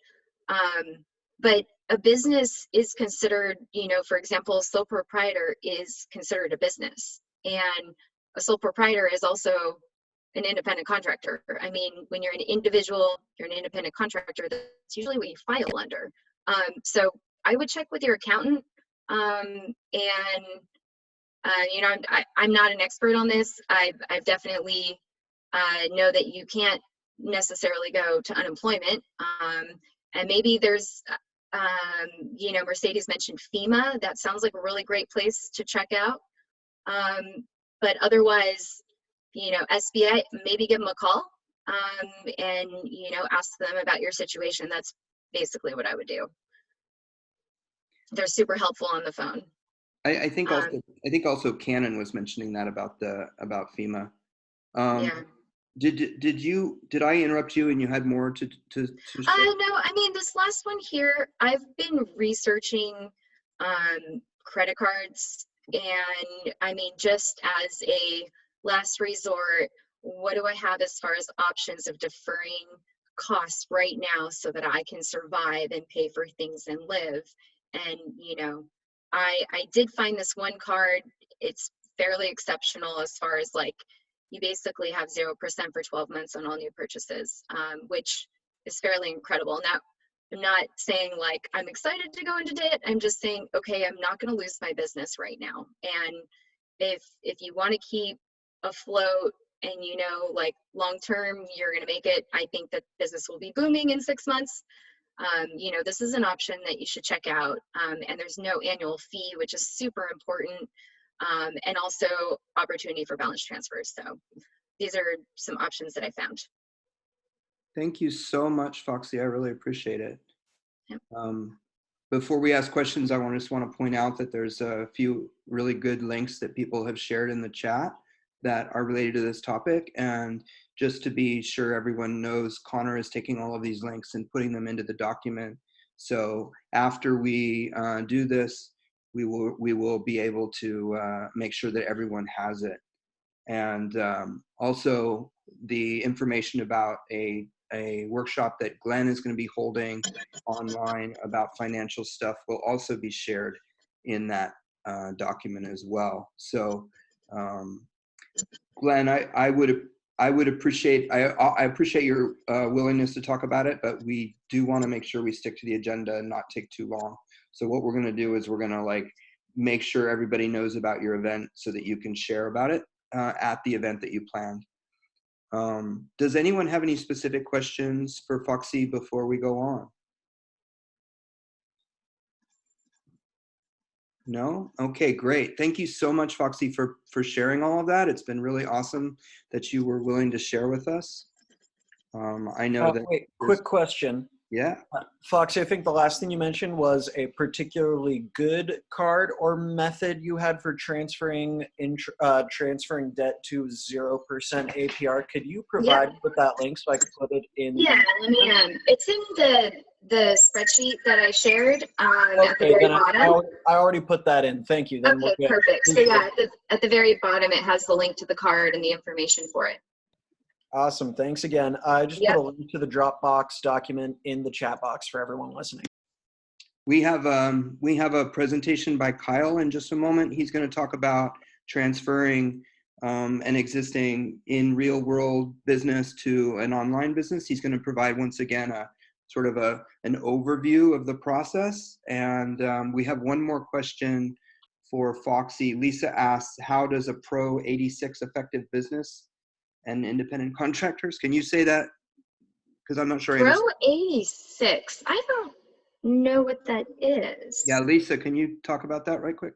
But a business is considered, for example, a sole proprietor is considered a business. And a sole proprietor is also an independent contractor. I mean, when you're an individual, you're an independent contractor, that's usually what you file under. So I would check with your accountant. I'm not an expert on this. I've definitely know that you can't necessarily go to unemployment. And maybe there's, Mercedes mentioned FEMA. That sounds like a really great place to check out. But otherwise, SBA, maybe give them a call and, ask them about your situation. That's basically what I would do. They're super helpful on the phone.
I think also Cannon was mentioning that about FEMA.
Yeah.
Did I interrupt you and you had more to share?
No, I mean, this last one here, I've been researching credit cards, and I mean, just as a last resort, what do I have as far as options of deferring costs right now so that I can survive and pay for things and live? And, I did find this one card. It's fairly exceptional as far as like, you basically have 0% for 12 months on all new purchases, which is fairly incredible. Now, I'm not saying like I'm excited to go into debt. I'm just saying, okay, I'm not going to lose my business right now. And if you want to keep afloat and like long term, you're going to make it, I think that business will be booming in 6 months. This is an option that you should check out. And there's no annual fee, which is super important. And also opportunity for balance transfers. So these are some options that I found.
Thank you so much, Foxy. I really appreciate it.
Yep.
Before we ask questions, I just want to point out that there's a few really good links that people have shared in the chat that are related to this topic. And just to be sure everyone knows, Connor is taking all of these links and putting them into the document. So after we do this, we will be able to make sure that everyone has it. And also the information about a workshop that Glenn is going to be holding online about financial stuff will also be shared in that document as well. So Glenn, I would appreciate, I appreciate your willingness to talk about it, but we do want to make sure we stick to the agenda and not take too long. So what we're going to do is we're going to make sure everybody knows about your event so that you can share about it at the event that you planned. Does anyone have any specific questions for Foxy before we go on? No? Okay, great. Thank you so much, Foxy, for sharing all of that. It's been really awesome that you were willing to share with us. I know that.
Wait, quick question.
Yeah.
Foxy, I think the last thing you mentioned was a particularly good card or method you had for transferring debt to 0% APR. Could you provide with that link so I could put it in?
Yeah, let me. It's in the spreadsheet that I shared at the very bottom.
I already put that in. Thank you. Then
okay, perfect. So yeah, at the very bottom, it has the link to the card and the information for it.
Awesome. Thanks again. I just put a link to the Dropbox document in the chat box for everyone listening.
We have a presentation by Kyle in just a moment. He's going to talk about transferring an existing in real world business to an online business. He's going to provide once again a sort of an overview of the process. And we have one more question for Foxy. Lisa asks, how does a Pro 86 effective business and independent contractors? Can you say that? Because I'm not sure I
Pro
understand.
86. I don't know what that is.
Yeah, Lisa, can you talk about that right quick?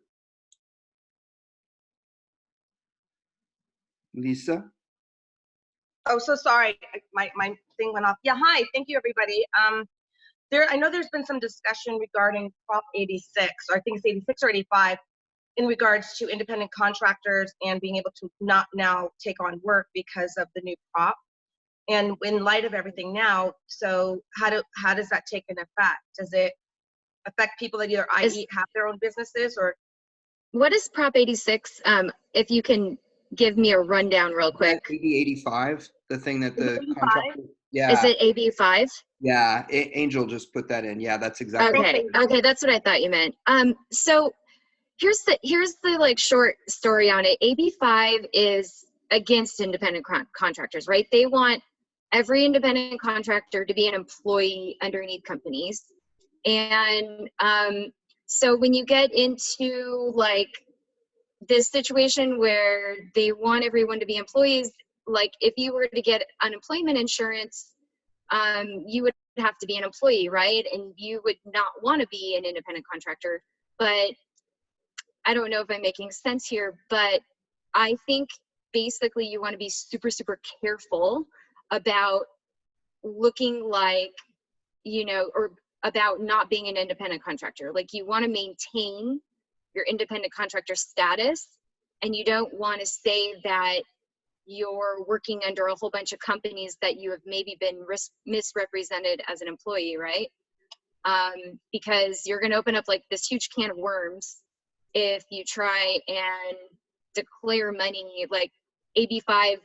Lisa?
Oh, so sorry. My thing went off. Yeah, hi. Thank you, everybody. I know there's been some discussion regarding Prop 86, or I think it's 86 or 85, in regards to independent contractors and being able to not now take on work because of the new prop. And in light of everything now, so how does that take an effect? Does it affect people that either have their own businesses or?
What is Prop 86? If you can give me a rundown real quick.
AB 85, the thing that the
85?
contractor. Yeah.
Is it AB 5?
Yeah, Angel just put that in. Yeah, that's exactly.
Okay, that's what I thought you meant. So here's the like short story on it. AB 5 is against independent contractors, right? They want every independent contractor to be an employee underneath companies. And so when you get into like this situation where they want everyone to be employees, like if you were to get unemployment insurance, you would have to be an employee, right? And you would not want to be an independent contractor. But I don't know if I'm making sense here, but I think basically you want to be super, super careful about looking like, or about not being an independent contractor. Like you want to maintain your independent contractor status, and you don't want to say that you're working under a whole bunch of companies that you have maybe been misrepresented as an employee, right? Because you're going to open up like this huge can of worms if you try and declare money. Like AB5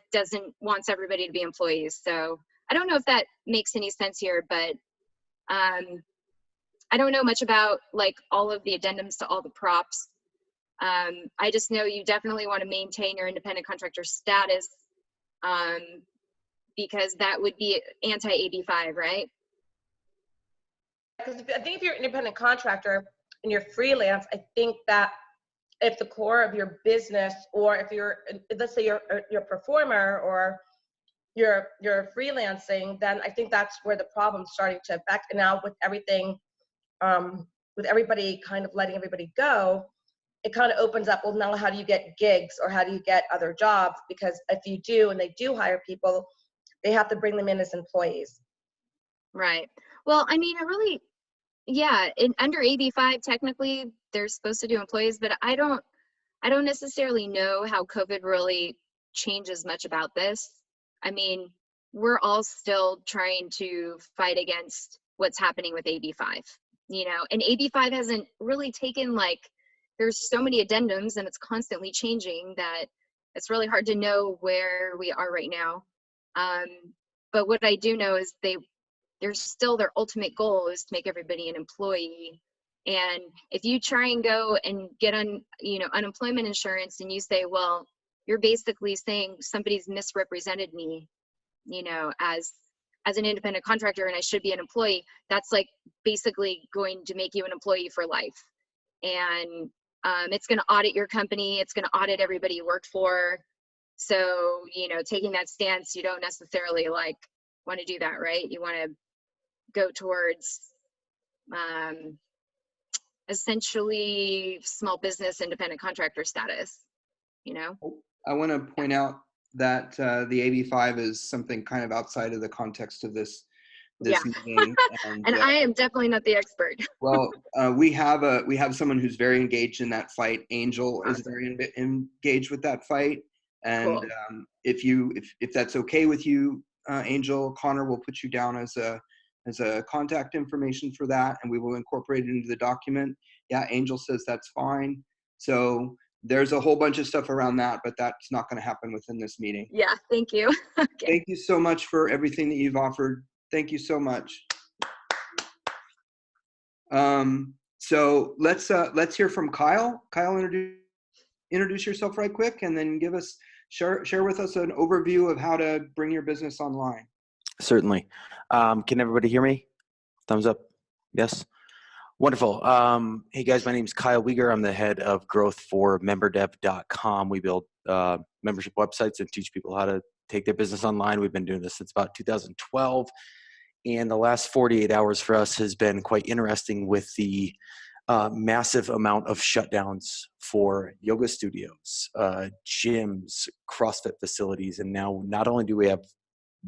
wants everybody to be employees. So I don't know if that makes any sense here, but I don't know much about like all of the addendums to all the props. I just know you definitely want to maintain your independent contractor status, because that would be anti-AB5, right?
Because I think if you're an independent contractor and you're freelance, I think that if the core of your business, or if you're, let's say you're a performer or you're freelancing, then I think that's where the problem's starting to affect. And now with everything, with everybody kind of letting everybody go, it kind of opens up, well, now how do you get gigs or how do you get other jobs? Because if you do, and they do hire people, they have to bring them in as employees.
Right. Well, I mean, under AB5, technically they're supposed to do employees, but I don't necessarily know how COVID really changes much about this. I mean, we're all still trying to fight against what's happening with AB5, and AB5 hasn't really taken, like, there's so many addendums and it's constantly changing that it's really hard to know where we are right now. But what I do know is there's still their ultimate goal is to make everybody an employee. And if you try and go and get unemployment insurance, and you say, well, you're basically saying somebody's misrepresented me, as an independent contractor, and I should be an employee, that's like basically going to make you an employee for life. And it's going to audit your company. It's going to audit everybody you work for. So, taking that stance, you don't necessarily like want to do that, right? You want to go towards essentially small business independent contractor status,
I want to point out that the AB5 is something kind of outside of the context of this meeting.
And I am definitely not the expert.
Well, we have someone who's very engaged in that fight. Angel is very engaged with that fight. And cool. If that's okay with you, Angel, Connor will put you down as a contact information for that, and we will incorporate it into the document. Yeah, Angel says that's fine. So there's a whole bunch of stuff around that, but that's not going to happen within this meeting.
Yeah, thank you. Okay.
Thank you so much for everything that you've offered. Thank you so much. So let's hear from Kyle. Kyle, introduce yourself right quick, and then share with us an overview of how to bring your business online.
Certainly. Can everybody hear me? Thumbs up. Yes. Wonderful. Hey guys, my name is Kyle Wieger. I'm the head of growth for memberdev.com. We build membership websites and teach people how to take their business online. We've been doing this since about 2012. And the last 48 hours for us has been quite interesting with the massive amount of shutdowns for yoga studios, gyms, CrossFit facilities. And now not only do we have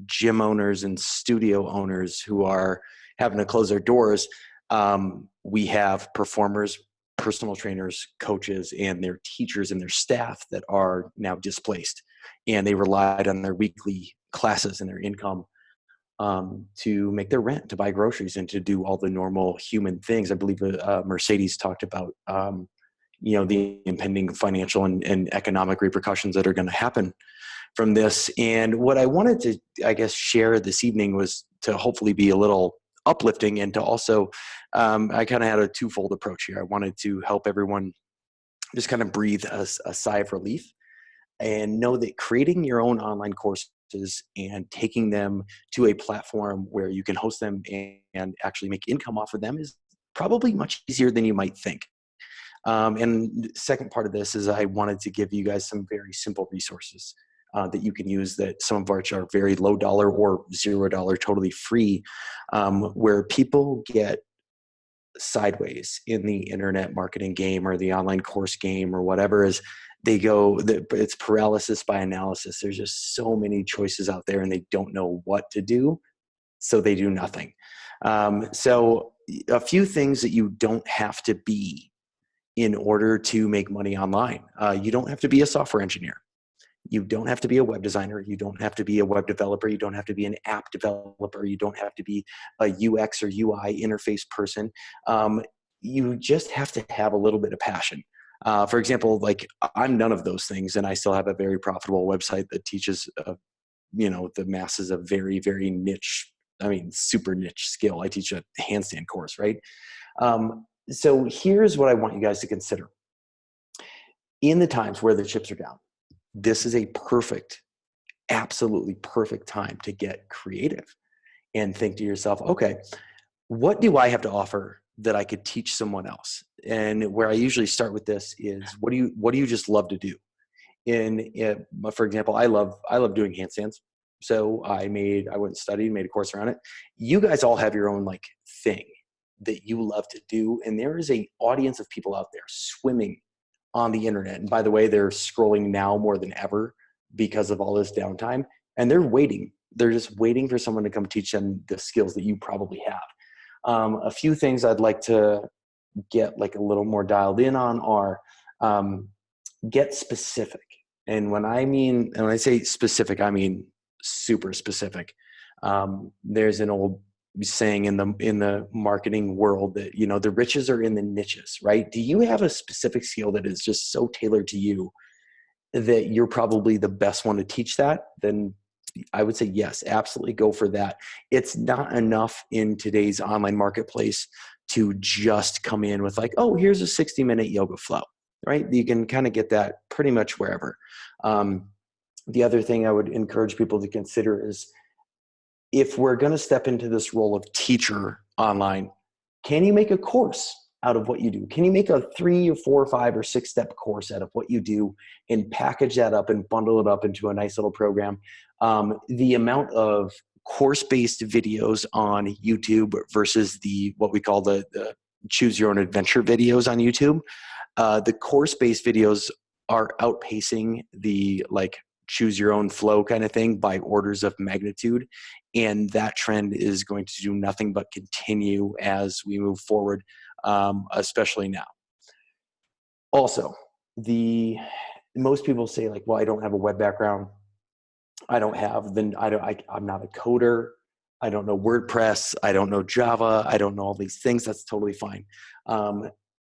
gym owners and studio owners who are having to close their doors, we have performers, personal trainers, coaches, and their teachers and their staff that are now displaced. And they relied on their weekly classes and their income to make their rent, to buy groceries, and to do all the normal human things. I believe Mercedes talked about, the impending financial and economic repercussions that are going to happen from this. And what I wanted to, I guess, share this evening was to hopefully be a little uplifting, and to also, I kind of had a twofold approach here. I wanted to help everyone just kind of breathe a sigh of relief and know that creating your own online courses and taking them to a platform where you can host them and actually make income off of them is probably much easier than you might think. And the second part of this is I wanted to give you guys some very simple resources that you can use, that some of which are very low dollar or $0, totally free, where people get sideways in the internet marketing game or the online course game or whatever is. It's paralysis by analysis. There's just so many choices out there and they don't know what to do, so they do nothing. So a few things that you don't have to be in order to make money online. You don't have to be a software engineer. You don't have to be a web designer. You don't have to be a web developer. You don't have to be an app developer. You don't have to be a UX or UI interface person. You just have to have a little bit of passion. For example, like I'm none of those things, and I still have a very profitable website that teaches, the masses a very, very niche, super niche skill. I teach a handstand course, right? So here's what I want you guys to consider. In the times where the chips are down, this is a absolutely perfect time to get creative and think to yourself, okay, what do I have to offer that I could teach someone else? And where I usually start with this is, what do you just love to do? For example, I love doing handstands. So I went and studied, made a course around it. You guys all have your own thing that you love to do. And there is an audience of people out there swimming on the internet. And by the way, they're scrolling now more than ever because of all this downtime. And they're waiting. They're just waiting for someone to come teach them the skills that you probably have. A few things I'd like to get a little more dialed in on are get specific. And when I say specific, I mean super specific. There's an old saying in the marketing world that, the riches are in the niches, right? Do you have a specific skill that is just so tailored to you that you're probably the best one to teach that? Then I would say yes, absolutely go for that. It's not enough in today's online marketplace to just come in with here's a 60-minute yoga flow, right? You can kind of get that pretty much wherever. The other thing I would encourage people to consider is, if we're going to step into this role of teacher online, can you make a course out of what you do? Can you make a 3 or 4 or 5 or 6-step course out of what you do and package that up and bundle it up into a nice little program? The amount of course-based videos on YouTube versus what we call the choose your own adventure videos on YouTube, the course-based videos are outpacing the choose your own flow kind of thing by orders of magnitude. And that trend is going to do nothing but continue as we move forward, especially now. Also, most people say well, I don't have a web background. I'm not a coder. I don't know WordPress. I don't know Java. I don't know all these things. That's totally fine.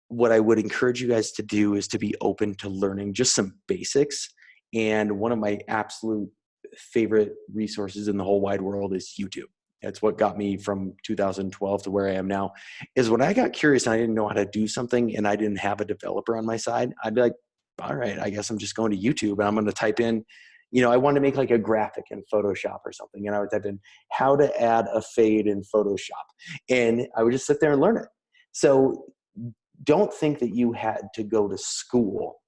What I would encourage you guys to do is to be open to learning just some basics. And one of my absolute favorite resources in the whole wide world is YouTube. That's what got me from 2012 to where I am now. Is when I got curious and I didn't know how to do something and I didn't have a developer on my side, I'd be all right, I guess I'm just going to YouTube and I'm going to type in, I wanted to make a graphic in Photoshop or something. And I would type in how to add a fade in Photoshop. And I would just sit there and learn it. So don't think that you had to go to school,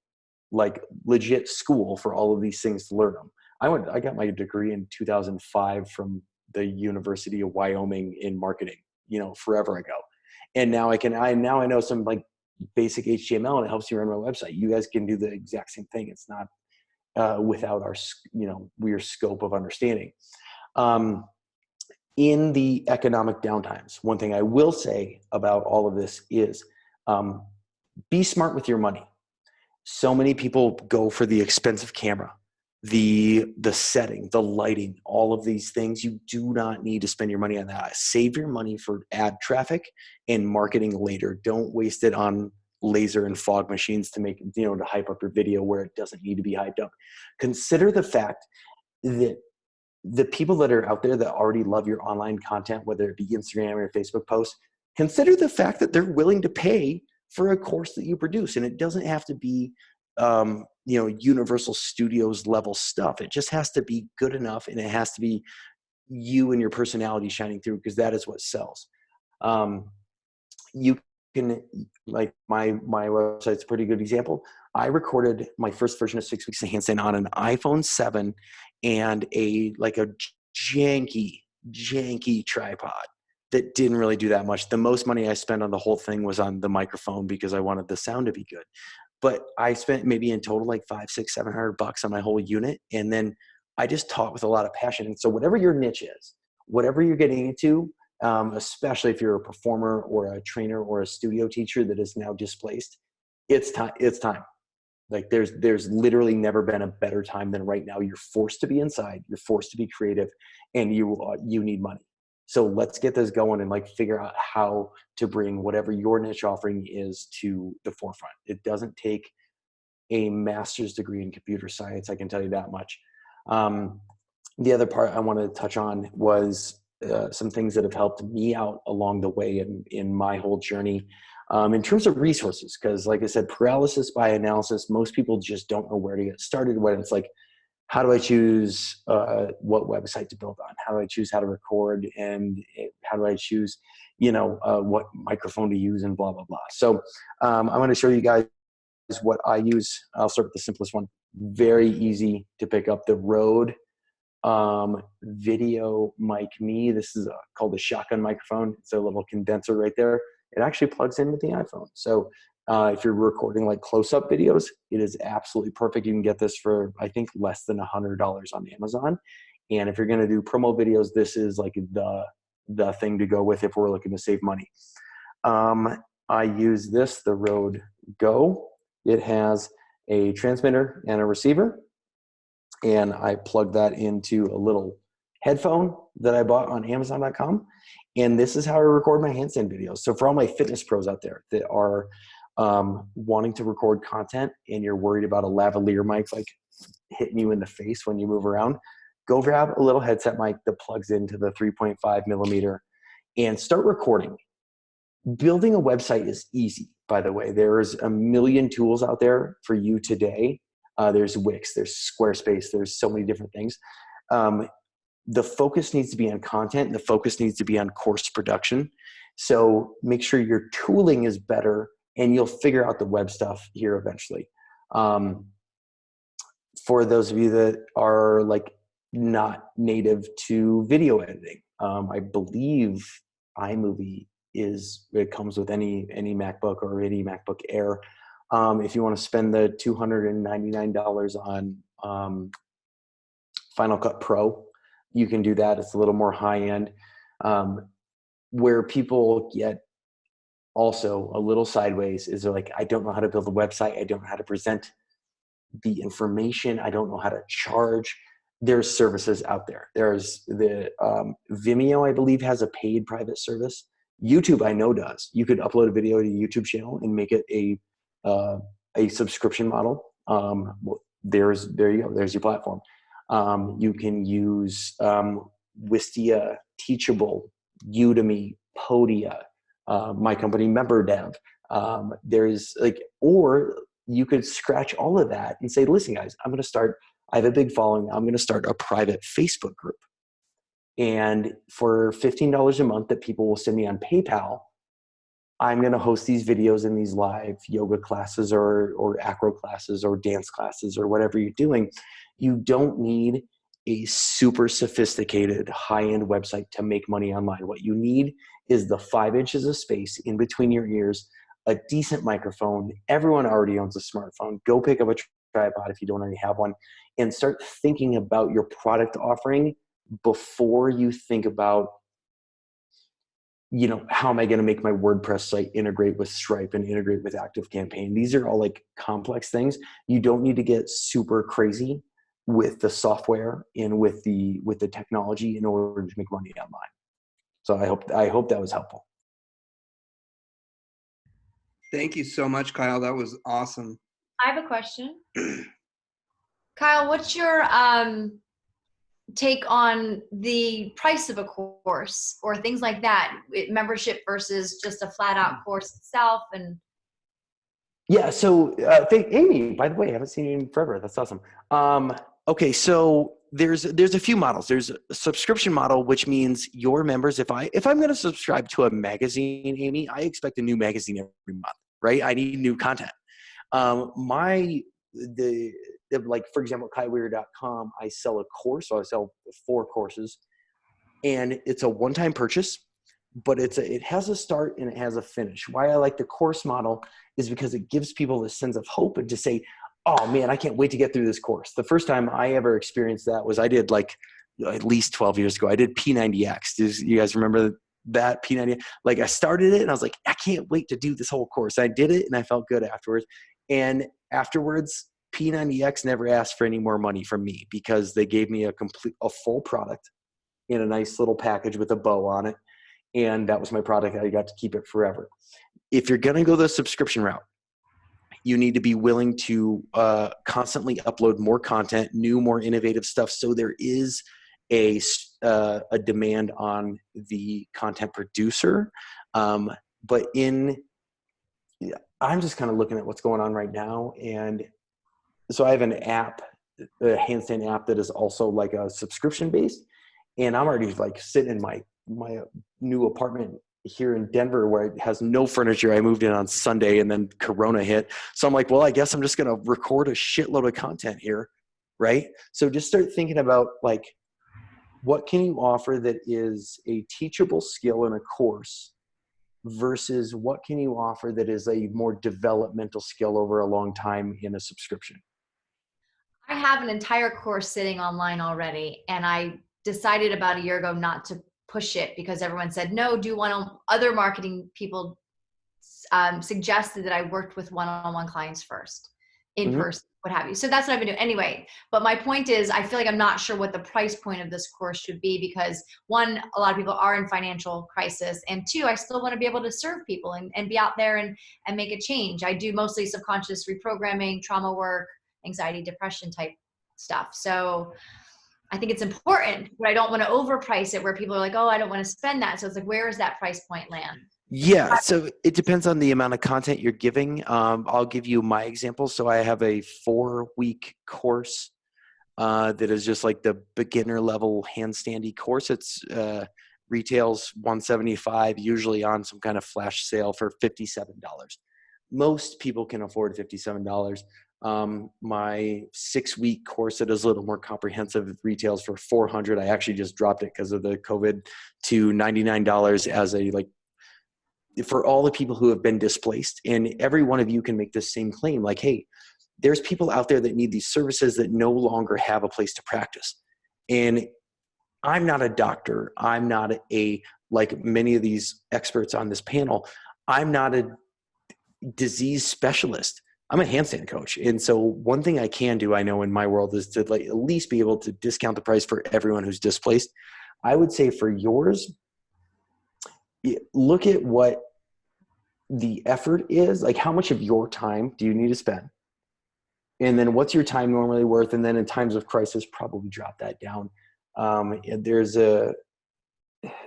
like legit school, for all of these things to learn them. I got my degree in 2005 from the University of Wyoming in marketing, forever ago. And now I know some like basic HTML, and it helps you run my website. You guys can do the exact same thing. It's not without our, weird scope of understanding. In the economic downtimes, one thing I will say about all of this is be smart with your money. So many people go for the expensive camera, the setting, the lighting, all of these things. You do not need to spend your money on that. Save your money for ad traffic and marketing later. Don't waste it on laser and fog machines to make, to hype up your video where it doesn't need to be hyped up. Consider the fact that the people that are out there that already love your online content, whether it be Instagram or Facebook posts, consider the fact that they're willing to pay for a course that you produce. And it doesn't have to be, Universal Studios level stuff. It just has to be good enough, and it has to be you and your personality shining through, because that is what sells. You can, like my website's a pretty good example. I recorded my first version of 6 Weeks of Handstand on an iPhone 7 and a janky tripod that didn't really do that much. The most money I spent on the whole thing was on the microphone, because I wanted the sound to be good. But I spent maybe in total like $500, $600, $700 on my whole unit. And then I just taught with a lot of passion. And so whatever your niche is, whatever you're getting into, especially if you're a performer or a trainer or a studio teacher that is now displaced, it's time. Like there's literally never been a better time than right now. You're forced to be inside, you're forced to be creative, and you need money. So let's get this going and figure out how to bring whatever your niche offering is to the forefront. It doesn't take a master's degree in computer science, I can tell you that much. The other part I wanted to touch on was some things that have helped me out along the way in my whole journey. In terms of resources, because like I said, paralysis by analysis, most people just don't know where to get started when it's like, how do I choose what website to build on? How do I choose how to record? And how do I choose, what microphone to use, and blah, blah, blah. So I'm going to show you guys what I use. I'll start with the simplest one. Very easy to pick up. The Rode Video Mic Me. This is called a shotgun microphone. It's a little condenser right there. It actually plugs in with the iPhone. So if you're recording close-up videos, it is absolutely perfect. You can get this for, I think, less than $100 on Amazon. And if you're going to do promo videos, this is the thing to go with if we're looking to save money. I use the Rode Go. It has a transmitter and a receiver. And I plug that into a little headphone that I bought on Amazon.com. And this is how I record my handstand videos. So for all my fitness pros out there that are wanting to record content and you're worried about a lavalier mic hitting you in the face when you move around, go grab a little headset mic that plugs into the 3.5 millimeter and start recording. Building a website is easy, by the way. There's a million tools out there for you today. There's Wix, there's Squarespace, there's so many different things. The focus needs to be on content. The focus needs to be on course production. So make sure your tooling is better, and you'll figure out the web stuff here eventually. For those of you that are not native to video editing, I believe iMovie it comes with any MacBook or any MacBook Air. If you want to spend the $299 on Final Cut Pro, you can do that. It's a little more high end. Where people get also a little sideways is they're I don't know how to build a website. I don't know how to present the information. I don't know how to charge. There's services out there. There's the Vimeo, I believe, has a paid private service. YouTube, I know, does. You could upload a video to a YouTube channel and make it a subscription model. There you go. There's your platform. You can use Wistia, Teachable, Udemy, Podia, my company MemberDev. Or you could scratch all of that and say, listen, guys, I have a big following. I'm going to start a private Facebook group. And for $15 a month that people will send me on PayPal, I'm going to host these videos in these live yoga classes or acro classes or dance classes or whatever you're doing. You don't need a super sophisticated high-end website to make money online. What you need is the 5 inches of space in between your ears, a decent microphone. Everyone already owns a smartphone. Go pick up a tripod if you don't already have one, and start thinking about your product offering before you think about, how am I going to make my WordPress site integrate with Stripe and integrate with ActiveCampaign? These are all like complex things. You don't need to get super crazy with the software and with the technology in order to make money online. So I hope that was helpful.
Thank you so much, Kyle. That was awesome.
I have a question. Kyle, what's your take on the price of a course or things like that, membership versus just a flat out course itself? And
yeah, so thank Amy, by the way, I haven't seen you in forever. That's awesome. Okay, so there's a few models. There's a subscription model, which means your members, if I'm going to subscribe to a magazine, Amy, I expect a new magazine every month, right? I need new content. Like, for example, kaiweir.com, I sell a course. So I sell 4 courses, and it's a one-time purchase, but it has a start and it has a finish. Why I like the course model is because it gives people a sense of hope and to say, oh man, I can't wait to get through this course. The first time I ever experienced that was I did like at least 12 years ago. I did P90X. Do you guys remember that P90? Like I started it and I was like, I can't wait to do this whole course. I did it and I felt good afterwards. And afterwards, P90X never asked for any more money from me because they gave me a full product in a nice little package with a bow on it. And that was my product. I got to keep it forever. If you're going to go the subscription route, you need to be willing to constantly upload more content, new, more innovative stuff. So there is a demand on the content producer. But I'm just kind of looking at what's going on right now. And so I have an app, a handstand app that is also like a subscription based. And I'm already like sitting in my new apartment here in Denver where it has no furniture. I moved in on Sunday and then Corona hit. So I'm like, well, I guess I'm just going to record a shitload of content here. Right. So just start thinking about like, what can you offer that is a teachable skill in a course versus what can you offer that is a more developmental skill over a long time in a subscription?
I have an entire course sitting online already, and I decided about a year ago not to push it because everyone said, no, do one-on-one. Other marketing people suggested that I worked with one-on-one clients first in person, what have you. So that's what I've been doing anyway. But my point is, I feel like I'm not sure what the price point of this course should be because 1, a lot of people are in financial crisis, and 2, I still want to be able to serve people and be out there and make a change. I do mostly subconscious reprogramming, trauma work, anxiety, depression type stuff. So I think it's important, but I don't want to overprice it where people are like, oh, I don't want to spend that. So it's like, where does that price point land?
Yeah, so it depends on the amount of content you're giving. I'll give you my example. So I have a 4-week course that is just like the beginner level handstandy course. It's retails $175, usually on some kind of flash sale for $57. Most people can afford $57. My 6-week course that is a little more comprehensive retails for $400. I actually just dropped it because of the COVID to $99 as a for all the people who have been displaced. And every one of you can make this same claim, like, hey, there's people out there that need these services that no longer have a place to practice. And I'm not a doctor. I'm not like many of these experts on this panel, I'm not a disease specialist. I'm a handstand coach. And so one thing I can do, I know in my world, is to at least be able to discount the price for everyone who's displaced. I would say for yours, look at what the effort is, like how much of your time do you need to spend? And then what's your time normally worth? And then in times of crisis, probably drop that down.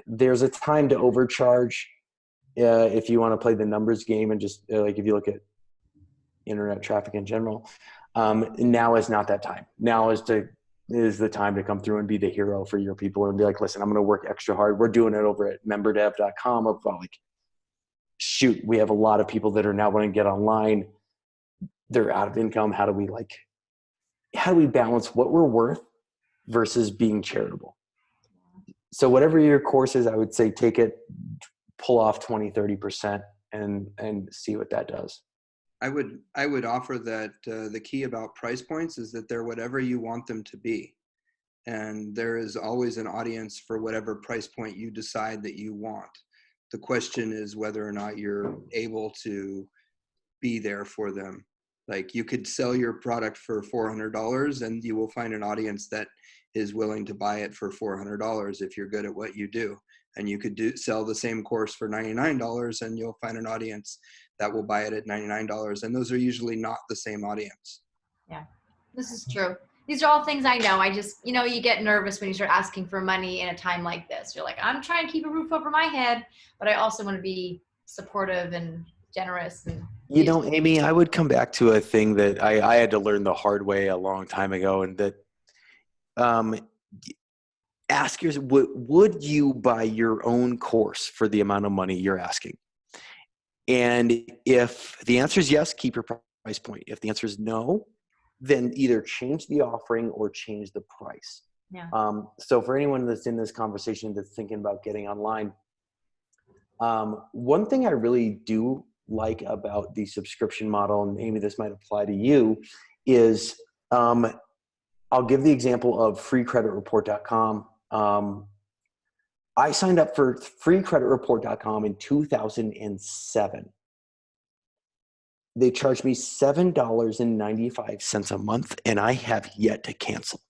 There's a time to overcharge if you want to play the numbers game and just like if you look at internet traffic in general. Now is not that time. Now is the time to come through and be the hero for your people and be like, listen, I'm going to work extra hard. We're doing it over at memberdev.com about like shoot, we have a lot of people that are now wanting to get online. They're out of income. How do we balance what we're worth versus being charitable? So whatever your course is, I would say take it, pull off 20, 30% and see what that does.
I would offer that the key about price points is that they're whatever you want them to be. And there is always an audience for whatever price point you decide that you want. The question is whether or not you're able to be there for them. Like, you could sell your product for $400 and you will find an audience that is willing to buy it for $400 if you're good at what you do. And you could sell the same course for $99 and you'll find an audience that will buy it at $99. And those are usually not the same audience.
Yeah, this is true. These are all things I know. I just, you get nervous when you start asking for money in a time like this. You're like, I'm trying to keep a roof over my head, but I also want to be supportive and generous. And
Amy, I would come back to a thing that I had to learn the hard way a long time ago, and that ask yourself, would you buy your own course for the amount of money you're asking? And if the answer is yes, keep your price point. If the answer is no, then either change the offering or change the price.
Yeah.
So for anyone that's in this conversation that's thinking about getting online, one thing I really do like about the subscription model, and Amy, this might apply to you, is I'll give the example of freecreditreport.com. I signed up for freecreditreport.com in 2007. They charged me $7.95 a month, and I have yet to cancel.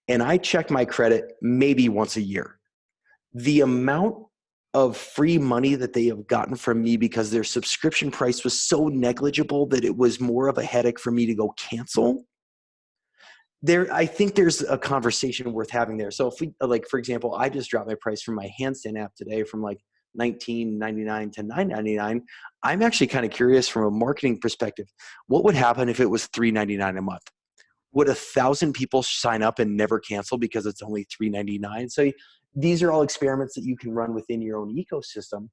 And I check my credit maybe once a year. The amount of free money that they have gotten from me because their subscription price was so negligible that it was more of a headache for me to go cancel. I think there's a conversation worth having there. So if we, for example, I just dropped my price from my handstand app today from $19.99 to $9.99. I'm actually kind of curious from a marketing perspective, what would happen if it was $3.99 a month? Would 1,000 people sign up and never cancel because it's only $3.99? So these are all experiments that you can run within your own ecosystem.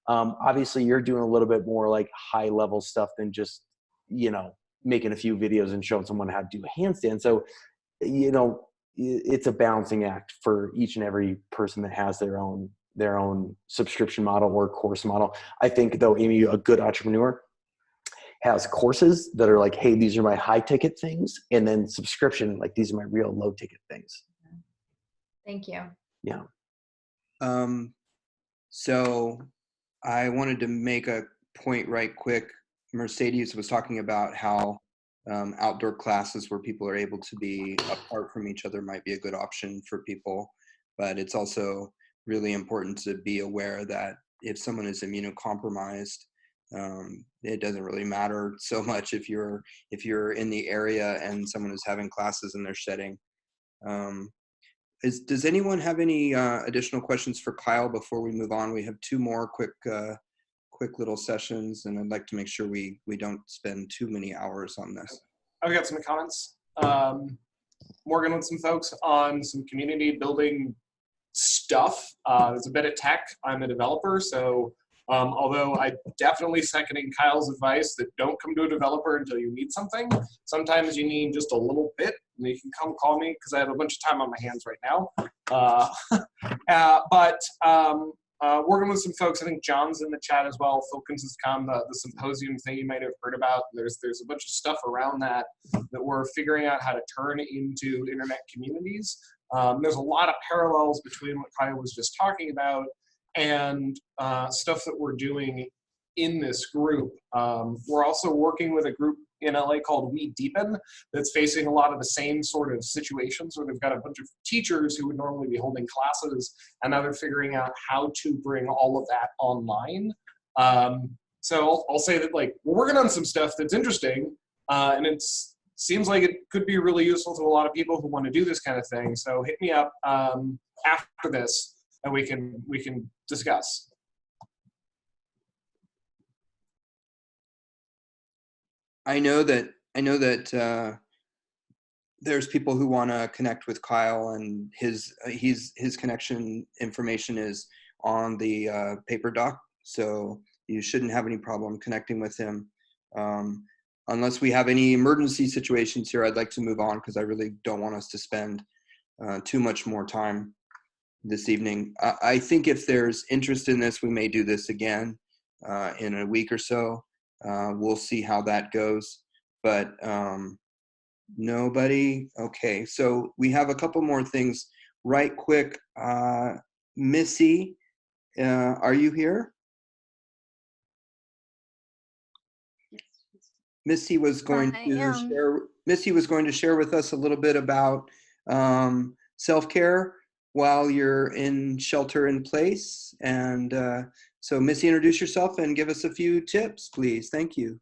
Obviously, you're doing a little bit more high level stuff than just, making a few videos and showing someone how to do a handstand. So, it's a balancing act for each and every person that has their own subscription model or course model. I think, though, Amy, a good entrepreneur has courses that are hey, these are my high ticket things, and then subscription, these are my real low ticket things.
Thank you.
Yeah.
So I wanted to make a point right quick. Mercedes was talking about how outdoor classes where people are able to be apart from each other might be a good option for people, but it's also really important to be aware that if someone is immunocompromised, it doesn't really matter so much if you're in the area and someone is having classes in their setting. Does anyone have any additional questions for Kyle before we move on? We have two more quick little sessions, and I'd like to make sure we don't spend too many hours on this.
I've got some comments. Working with some folks on some community building stuff. There's a bit of tech. I'm a developer, so although I definitely seconding Kyle's advice that don't come to a developer until you need something. Sometimes you need just a little bit, and you can come call me because I have a bunch of time on my hands right now. Working with some folks, I think John's in the chat as well. Filkins has come, the symposium thing you might have heard about. There's a bunch of stuff around that we're figuring out how to turn into internet communities. There's a lot of parallels between what Kyle was just talking about and stuff that we're doing in this group. We're also working with a group in LA called We Deepen that's facing a lot of the same sort of situations where they've got a bunch of teachers who would normally be holding classes, and now they're figuring out how to bring all of that online. So I'll say that we're working on some stuff that's interesting, and it seems like it could be really useful to a lot of people who want to do this kind of thing. So hit me up after this, and we can discuss.
I know that there's people who want to connect with Kyle, and his connection information is on the paper doc. So You shouldn't have any problem connecting with him. Unless we have any emergency situations here, I'd like to move on because I really don't want us to spend too much more time this evening. I think if there's interest in this, we may do this again in a week or so. We'll see how that goes. But nobody? Okay, so we have a couple more things right quick. Missy, are you here? Missy was going to share with us a little bit about self-care while you're in shelter in place. And so Missy, introduce yourself and give us a few tips, please. Thank you.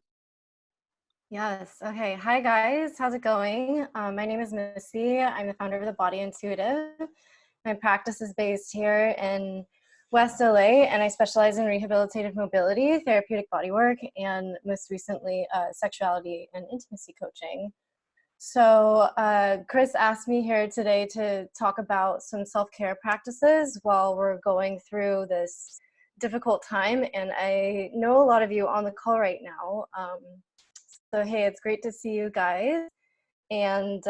Yes. Okay. Hi, guys. How's it going? My name is Missy. I'm the founder of The Body Intuitive. My practice is based here in West LA, and I specialize in rehabilitative mobility, therapeutic bodywork, and most recently, sexuality and intimacy coaching. So Chris asked me here today to talk about some self-care practices while we're going through this difficult time. And I know a lot of you on the call right now. So hey, it's great to see you guys. And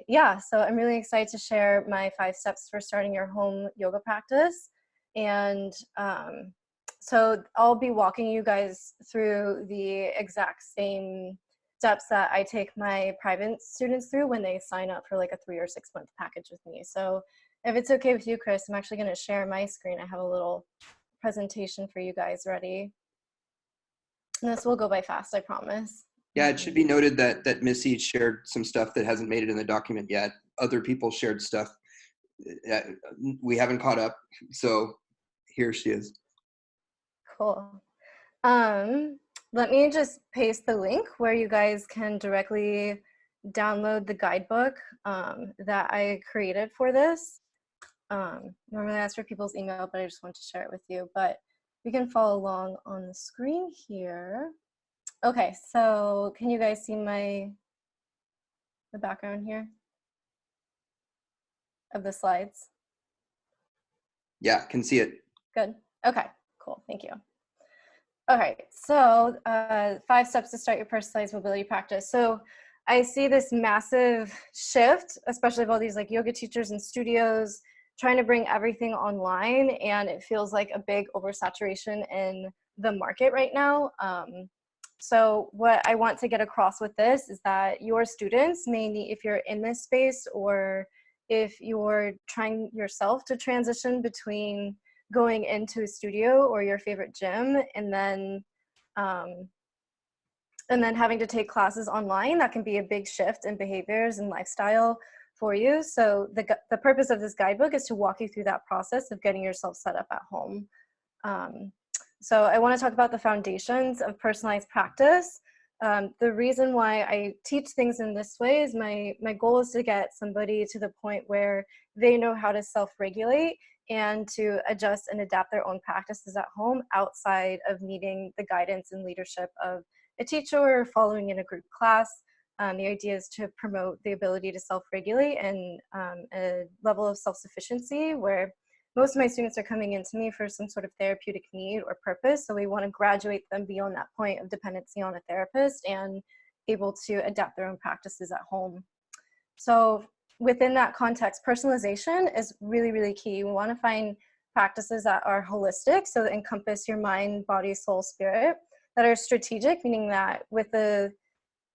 yeah, so I'm really excited to share my 5 steps for starting your home yoga practice. And so I'll be walking you guys through the exact same steps that I take my private students through when they sign up for like a 3 or 6 month package with me. So if it's okay with you, Chris, I'm actually going to share my screen. I have a little presentation for you guys ready. And this will go by fast, I promise.
Yeah, it should be noted that Missy shared some stuff that hasn't made it in the document yet. Other people shared stuff. We haven't caught up. So here she is.
Cool. Let me just paste the link where you guys can directly download the guidebook that I created for this. Normally I ask for people's email, but I just want to share it with you. But we can follow along on the screen here. Okay, so can you guys see the background here of the slides?
Yeah, can see it.
Good. Okay, cool. Thank you. Okay, so 5 steps to start your personalized mobility practice. So I see this massive shift, especially of all these like yoga teachers and studios trying to bring everything online, and it feels like a big oversaturation in the market right now. So what I want to get across with this is that your students may need, if you're in this space or if you're trying yourself to transition between going into a studio or your favorite gym and then having to take classes online, that can be a big shift in behaviors and lifestyle for you. So the purpose of this guidebook is to walk you through that process of getting yourself set up at home. So I want to talk about the foundations of personalized practice. The reason why I teach things in this way is my goal is to get somebody to the point where they know how to self-regulate and to adjust and adapt their own practices at home outside of needing the guidance and leadership of a teacher or following in a group class. The idea is to promote the ability to self-regulate and a level of self-sufficiency where most of my students are coming into me for some sort of therapeutic need or purpose. So we want to graduate them beyond that point of dependency on a therapist and able to adapt their own practices at home. So within that context, personalization is really, really key. We want to find practices that are holistic, so that encompass your mind, body, soul, spirit, that are strategic, meaning that with the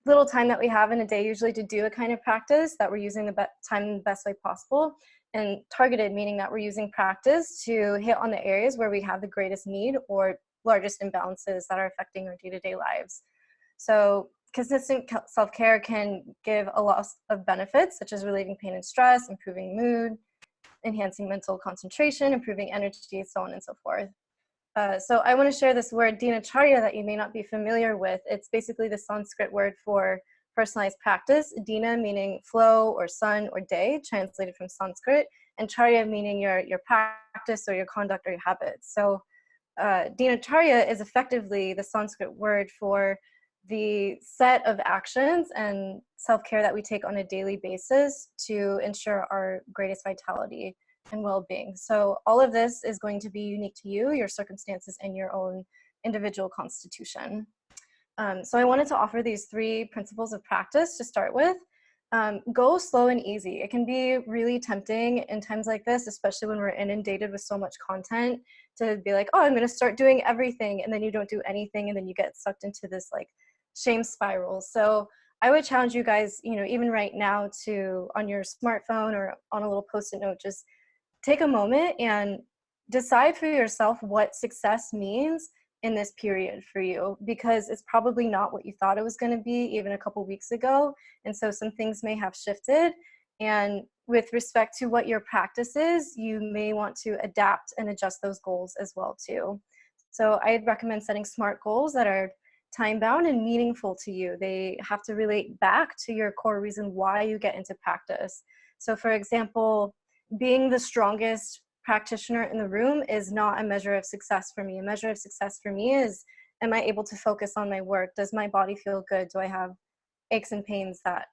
little time that we have in a day usually to do a kind of practice, that we're using the time in the best way possible, and targeted, meaning that we're using practice to hit on the areas where we have the greatest need or largest imbalances that are affecting our day-to-day lives. So consistent self-care can give a lot of benefits, such as relieving pain and stress, improving mood, enhancing mental concentration, improving energy, so on and so forth. So I want to share this word dinacharya that you may not be familiar with. It's basically the Sanskrit word for personalized practice. Dina meaning flow or sun or day, translated from Sanskrit, and charya meaning your practice or your conduct or your habits. So dinacharya is effectively the Sanskrit word for the set of actions and self-care that we take on a daily basis to ensure our greatest vitality and well-being. So all of this is going to be unique to you, your circumstances, and your own individual constitution. So I wanted to offer these 3 principles of practice to start with. Go slow and easy. It can be really tempting in times like this, especially when we're inundated with so much content, to be like, oh, I'm going to start doing everything, and then you don't do anything, and then you get sucked into this like shame spiral. So I would challenge you guys, you know, even right now, to on your smartphone or on a little post-it note, just take a moment and decide for yourself what success means in this period for you, because it's probably not what you thought it was going to be even a couple weeks ago. And so some things may have shifted. And with respect to what your practice is, you may want to adapt and adjust those goals as well too. So I'd recommend setting SMART goals that are time-bound and meaningful to you. They have to relate back to your core reason why you get into practice. So for example, being the strongest practitioner in the room is not a measure of success for me. A measure of success for me is, am I able to focus on my work? Does my body feel good? Do I have aches and pains that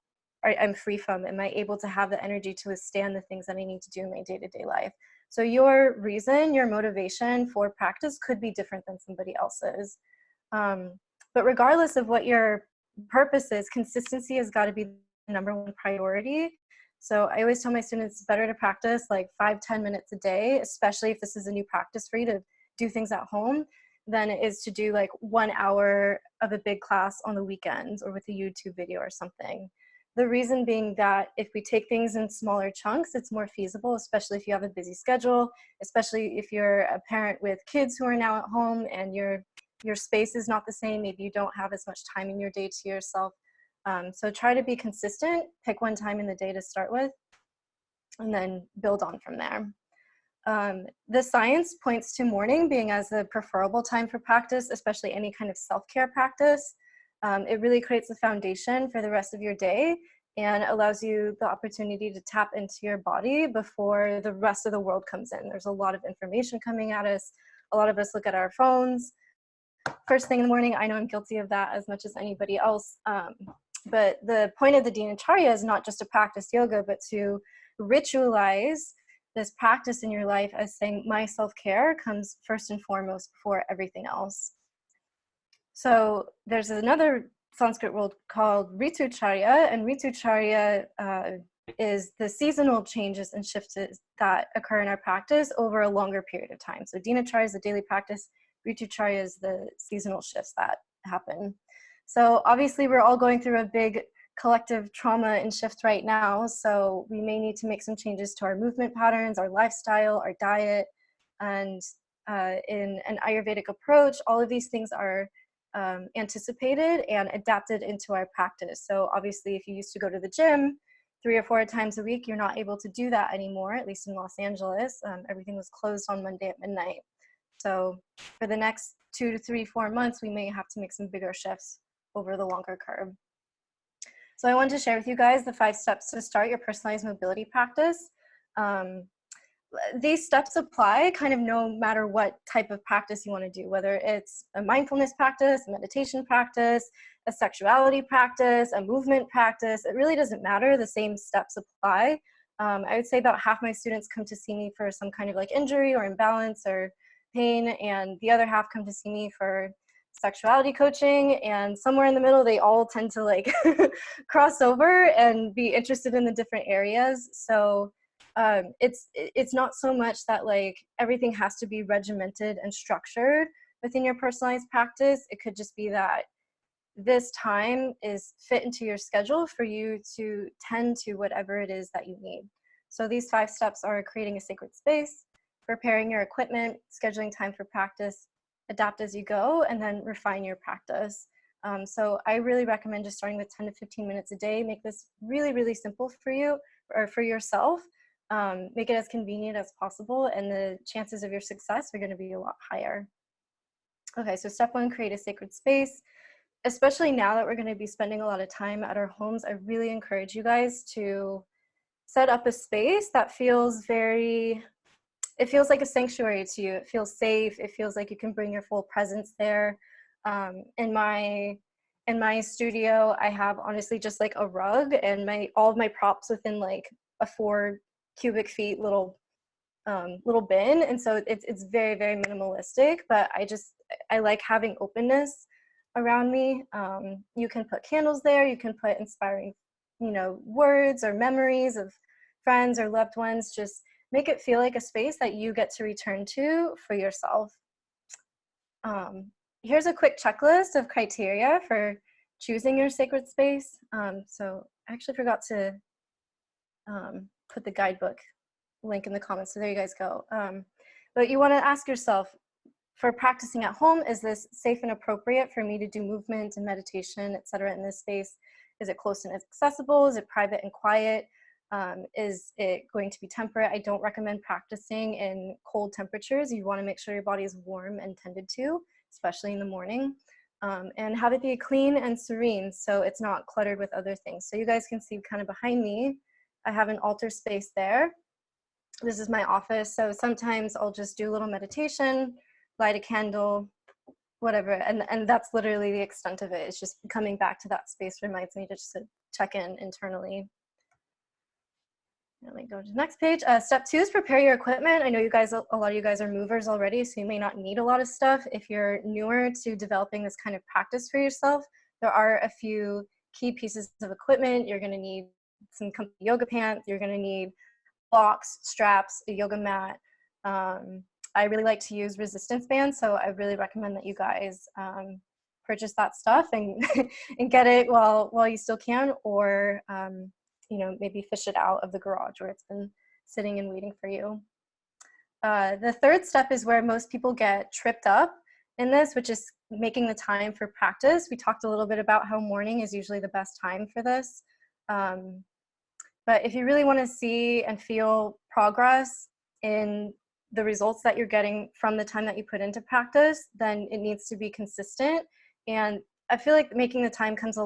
I'm free from? Am I able to have the energy to withstand the things that I need to do in my day-to-day life? So your reason, your motivation for practice could be different than somebody else's. But regardless of what your purpose is, consistency has got to be the #1 priority. So I always tell my students it's better to practice like 5-10 minutes a day, especially if this is a new practice for you to do things at home, than it is to do like 1 hour of a big class on the weekends or with a YouTube video or something. The reason being that if we take things in smaller chunks, it's more feasible, especially if you have a busy schedule, especially if you're a parent with kids who are now at home and your space is not the same. Maybe you don't have as much time in your day to yourself. So try to be consistent, pick one time in the day to start with, and then build on from there. The science points to morning being as the preferable time for practice, especially any kind of self-care practice. It really creates a foundation for the rest of your day and allows you the opportunity to tap into your body before the rest of the world comes in. There's a lot of information coming at us. A lot of us look at our phones first thing in the morning. I know I'm guilty of that as much as anybody else. But the point of the Dinacharya is not just to practice yoga, but to ritualize this practice in your life as saying, my self-care comes first and foremost before everything else. So there's another Sanskrit word called Ritucharya, and Ritucharya is the seasonal changes and shifts that occur in our practice over a longer period of time. So Dinacharya is the daily practice, Ritucharya is the seasonal shifts that happen. So obviously we're all going through a big collective trauma and shift right now, so we may need to make some changes to our movement patterns, our lifestyle, our diet, and in an Ayurvedic approach, all of these things are anticipated and adapted into our practice. So obviously if you used to go to the gym 3 or 4 times a week, you're not able to do that anymore, at least in Los Angeles. Everything was closed on Monday at midnight. So for the next 2 to 3, 4 months, we may have to make some bigger shifts over the longer curve. So I wanted to share with you guys the 5 steps to start your personalized mobility practice. These steps apply kind of no matter what type of practice you want to do, whether it's a mindfulness practice, a meditation practice, a sexuality practice, a movement practice. It really doesn't matter. The same steps apply. I would say about half my students come to see me for some kind of like injury or imbalance or pain, and the other half come to see me for sexuality coaching, and somewhere in the middle they all tend to like cross over and be interested in the different areas. So it's not so much that like everything has to be regimented and structured within your personalized practice. It could just be that this time is fit into your schedule for you to tend to whatever it is that you need. So these 5 steps are creating a sacred space, preparing your equipment, scheduling time for practice, adapt as you go, and then refine your practice. So I really recommend just starting with 10 to 15 minutes a day. Make this really, really simple for you or for yourself. Make it as convenient as possible, and the chances of your success are going to be a lot higher. Okay, so step 1, create a sacred space. Especially now that we're going to be spending a lot of time at our homes, I really encourage you guys to set up a space that feels it feels like a sanctuary to you. It feels safe. It feels like you can bring your full presence there. In my studio, I have honestly just like a rug and all of my props within like a 4 cubic feet little bin, and so it's very, very minimalistic. But I like having openness around me. You can put candles there. You can put inspiring, words or memories of friends or loved ones. Just make it feel like a space that you get to return to for yourself. Here's a quick checklist of criteria for choosing your sacred space. So I actually forgot to put the guidebook link in the comments, so there you guys go. But you want to ask yourself, for practicing at home, is this safe and appropriate for me to do movement and meditation, etc. in this space? Is it close and accessible? Is it private and quiet? Is it going to be temperate? I don't recommend practicing in cold temperatures. You want to make sure your body is warm and tended to, especially in the morning. And have it be clean and serene, so it's not cluttered with other things. So you guys can see kind of behind me, I have an altar space there. This is my office, so sometimes I'll just do a little meditation, light a candle, whatever, and that's literally the extent of it. It's just coming back to that space reminds me to just check in internally. Let me go to the next page. Step 2 is prepare your equipment. I know you guys, a lot of you guys are movers already, so you may not need a lot of stuff. If you're newer to developing this kind of practice for yourself, there are a few key pieces of equipment. You're going to need some comfy yoga pants. You're going to need blocks, straps, a yoga mat. I really like to use resistance bands, so I really recommend that you guys purchase that stuff and and get it while you still can, or maybe fish it out of the garage where it's been sitting and waiting for you. The third step is where most people get tripped up in this, which is making the time for practice. We talked a little bit about how morning is usually the best time for this. But if you really want to see and feel progress in the results that you're getting from the time that you put into practice, then it needs to be consistent. And I feel like making the time comes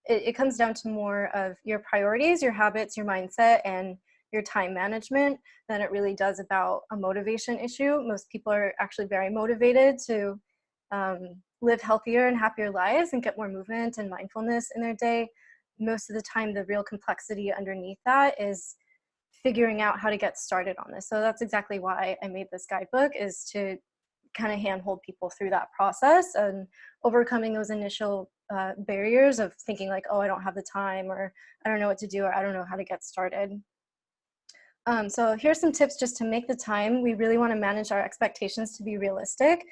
it comes down to more of your priorities, your habits, your mindset, and your time management than it really does about a motivation issue. Most people are actually very motivated to live healthier and happier lives and get more movement and mindfulness in their day. Most of the time, the real complexity underneath that is figuring out how to get started on this. So that's exactly why I made this guidebook, is to kind of handhold people through that process and overcoming those initial barriers of thinking like, oh, I don't have the time, or I don't know what to do, or I don't know how to get started. So here's some tips just to make the time. We really want to manage our expectations to be realistic.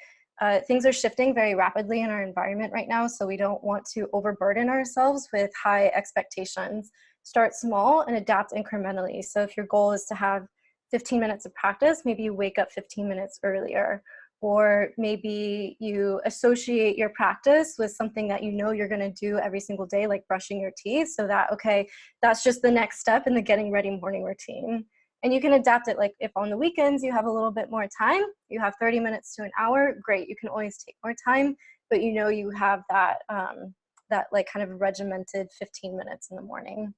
Things are shifting very rapidly in our environment right now, so we don't want to overburden ourselves with high expectations. Start small and adapt incrementally. So if your goal is to have 15 minutes of practice, maybe you wake up 15 minutes earlier, or maybe you associate your practice with something that you know you're going to do every single day, like brushing your teeth, so that, okay, that's just the next step in the getting ready morning routine. And you can adapt it, like if on the weekends you have a little bit more time, you have 30 minutes to an hour, great, you can always take more time, but you know you have that, that like kind of regimented 15 minutes in the morning.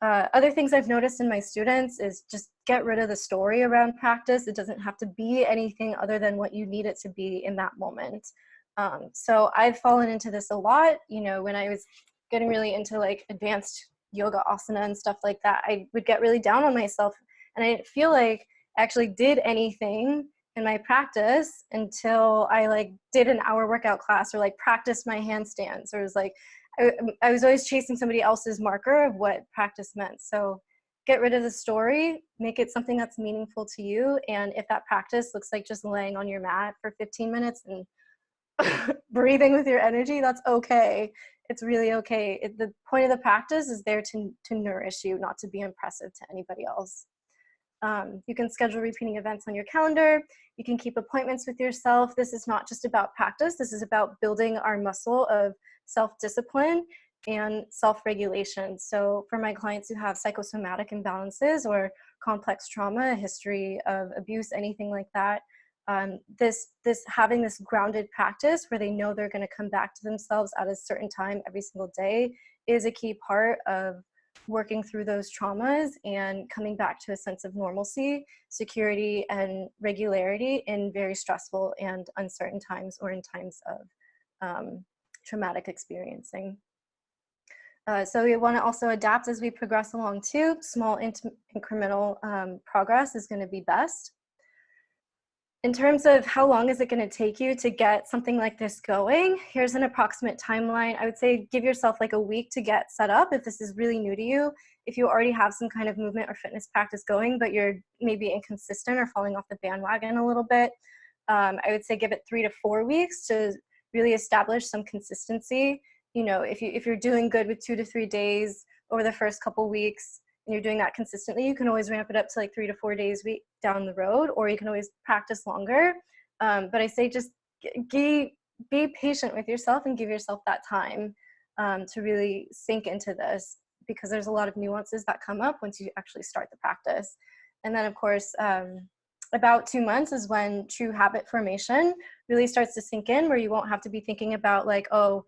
Other things I've noticed in my students is just get rid of the story around practice. It doesn't have to be anything other than what you need it to be in that moment. So I've fallen into this a lot, when I was getting really into like advanced yoga asana and stuff like that, I would get really down on myself, and I didn't feel like I actually did anything in my practice until I like did an hour workout class, or like practiced my handstands, or was like, I was always chasing somebody else's marker of what practice meant. So get rid of the story, make it something that's meaningful to you. And if that practice looks like just laying on your mat for 15 minutes and breathing with your energy, that's okay. It's really okay. The point of the practice is there to nourish you, not to be impressive to anybody else. You can schedule repeating events on your calendar. You can keep appointments with yourself. This is not just about practice. This is about building our muscle of self-discipline and self-regulation. So for my clients who have psychosomatic imbalances or complex trauma, a history of abuse, anything like that, having this grounded practice where they know they're going to come back to themselves at a certain time every single day is a key part of working through those traumas and coming back to a sense of normalcy, security, and regularity in very stressful and uncertain times, or in times of traumatic experiencing. So we want to also adapt as we progress along too. Small incremental progress is going to be best. In terms of how long is it going to take you to get something like this going, here's an approximate timeline. I would say give yourself like a week to get set up if this is really new to you. If you already have some kind of movement or fitness practice going, but you're maybe inconsistent or falling off the bandwagon a little bit, I would say give it 3 to 4 weeks to really establish some consistency. You know, if you're doing good with 2 to 3 days over the first couple weeks, and you're doing that consistently, you can always ramp it up to like 3 to 4 days down the road, or you can always practice longer. But I say just be patient with yourself and give yourself that time to really sink into this, because there's a lot of nuances that come up once you actually start the practice. And then of course, about 2 months is when true habit formation really starts to sink in, where you won't have to be thinking about like, oh,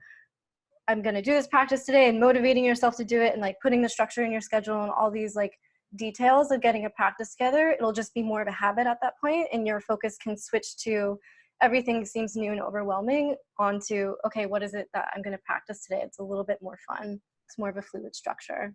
I'm going to do this practice today, and motivating yourself to do it and like putting the structure in your schedule and all these like details of getting a practice together. It'll just be more of a habit at that point, and your focus can switch to everything seems new and overwhelming onto, okay, what is it that I'm going to practice today? It's a little bit more fun. It's more of a fluid structure.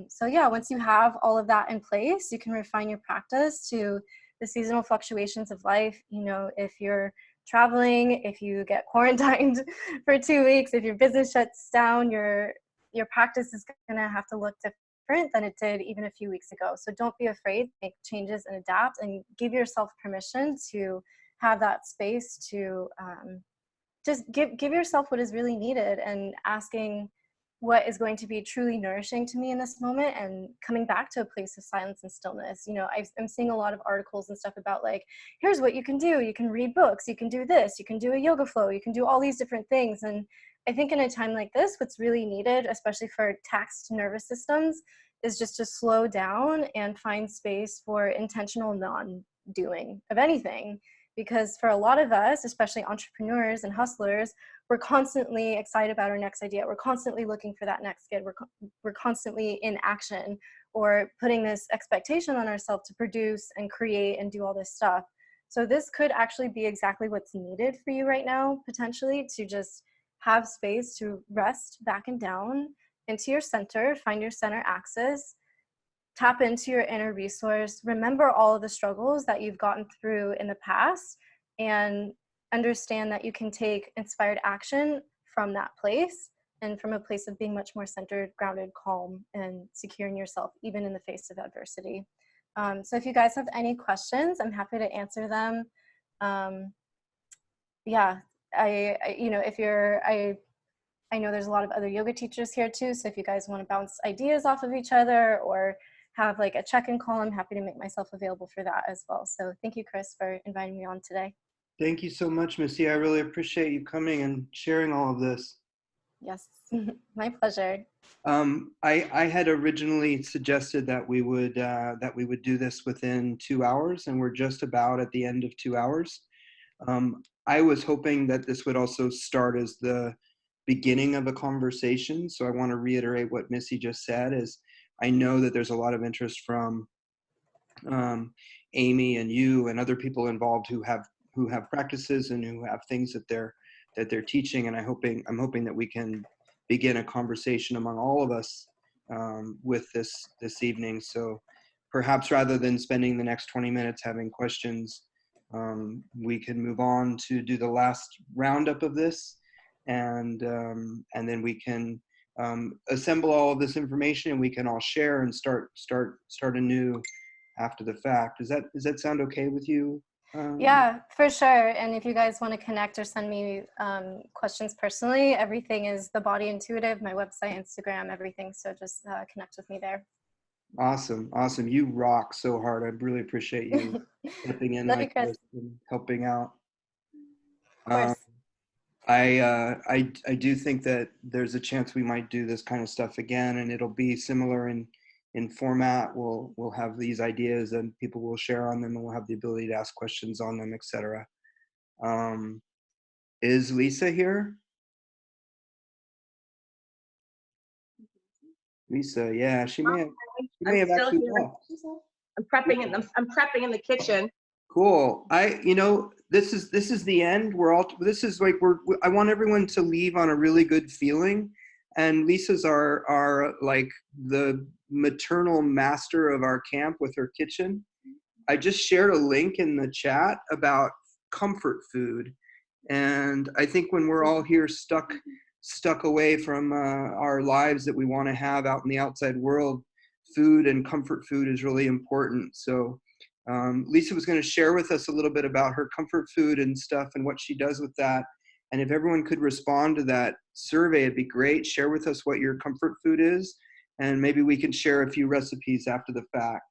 So yeah, once you have all of that in place, you can refine your practice to the seasonal fluctuations of life. You know, if you're traveling, if you get quarantined for 2 weeks, if your business shuts down, your practice is going to have to look different than it did even a few weeks ago. So don't be afraid, make changes and adapt, and give yourself permission to have that space to just give yourself what is really needed, and asking what is going to be truly nourishing to me in this moment, and coming back to a place of silence and stillness. You know, I'm seeing a lot of articles and stuff about like, here's what you can do. You can read books, you can do this, you can do a yoga flow, you can do all these different things. And I think in a time like this, what's really needed, especially for taxed nervous systems, is just to slow down and find space for intentional non-doing of anything. Because for a lot of us, especially entrepreneurs and hustlers, we're constantly excited about our next idea. We're constantly looking for that next gig. We're constantly in action, or putting this expectation on ourselves to produce and create and do all this stuff. So this could actually be exactly what's needed for you right now, potentially, to just have space to rest back and down into your center, find your center axis, tap into your inner resource, remember all of the struggles that you've gotten through in the past, and understand that you can take inspired action from that place, and from a place of being much more centered, grounded, calm, and secure in yourself, even in the face of adversity. So if you guys have any questions, I'm happy to answer them. Yeah, I know there's a lot of other yoga teachers here too, so if you guys want to bounce ideas off of each other or have like a check-in call, I'm happy to make myself available for that as well. So thank you, Chris, for inviting me on today.
Thank you so much, Missy. I really appreciate you coming and sharing all of this.
Yes, my pleasure.
I had originally suggested that we would do this within 2 hours, and we're just about at the end of 2 hours. I was hoping that this would also start as the beginning of a conversation. So I want to reiterate what Missy just said. Is I know that there's a lot of interest from Amy and you and other people involved who have practices and who have things that they're teaching, and I'm hoping that we can begin a conversation among all of us with this evening. So perhaps rather than spending the next 20 minutes having questions, we can move on to do the last roundup of this, and then we can assemble all of this information, and we can all share and start anew after the fact. Does that sound okay with you?
Yeah, for sure. And if you guys want to connect or send me questions personally, everything is The Body Intuitive, my website, Instagram, everything. So just connect with me there.
Awesome. You rock so hard. I really appreciate you stepping in like this and helping out.
Of course.
I do think that there's a chance we might do this kind of stuff again, and it'll be similar in format. We'll have these ideas and people will share on them, and we'll have the ability to ask questions on them, etc. Is Lisa here? Lisa, yeah, she may have actually left.
I'm prepping in the kitchen.
Cool. This is the end. I want everyone to leave on a really good feeling, and Lisa's our like the maternal master of our camp with her kitchen. I just shared a link in the chat about comfort food. And I think when we're all here stuck away from our lives that we want to have out in the outside world, food and comfort food is really important. So Lisa was going to share with us a little bit about her comfort food and stuff and what she does with that. And if everyone could respond to that survey, it'd be great. Share with us what your comfort food is, and maybe we can share a few recipes after the fact.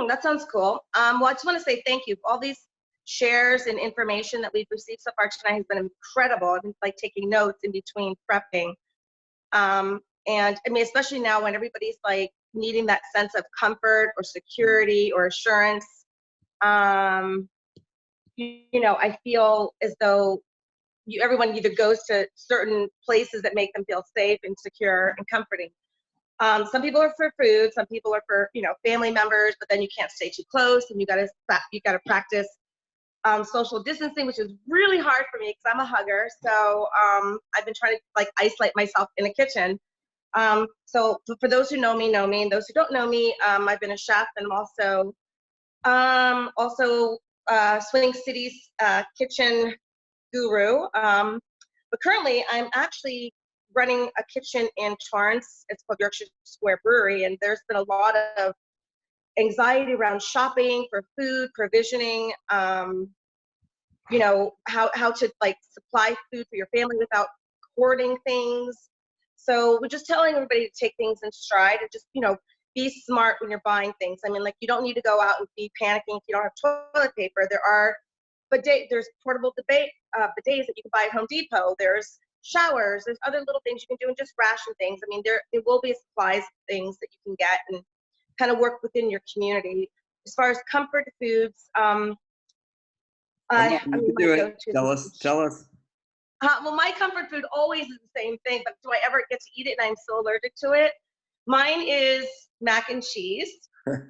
That sounds cool. Well, I just want to say thank you. All these shares and information that we've received so far tonight has been incredible. I've been like taking notes in between prepping. And I mean, especially now when everybody's like needing that sense of comfort or security or assurance. You know, I feel as though everyone either goes to certain places that make them feel safe and secure and comforting. Some people are for food, some people are for, you know, family members, but then you can't stay too close and you gotta practice social distancing, which is really hard for me because I'm a hugger. So I've been trying to like isolate myself in the kitchen. So for those who know me, and those who don't know me, I've been a chef, and I'm also Swing City's kitchen guru. But currently I'm actually running a kitchen in Torrance. It's called Yorkshire Square Brewery, and there's been a lot of anxiety around shopping for food, provisioning, you know, how to like supply food for your family without hoarding things. So we're just telling everybody to take things in stride and just, you know, be smart when you're buying things. I mean, like, you don't need to go out and be panicking if you don't have toilet paper. There's portable bidets that you can buy at Home Depot. There's showers. There's other little things you can do, and just ration things. I mean, there will be supplies things that you can get and kind of work within your community. As far as comfort foods,
Tell us.
Well, my comfort food always is the same thing, but do I ever get to eat it and I'm so allergic to it? Mine is mac and cheese.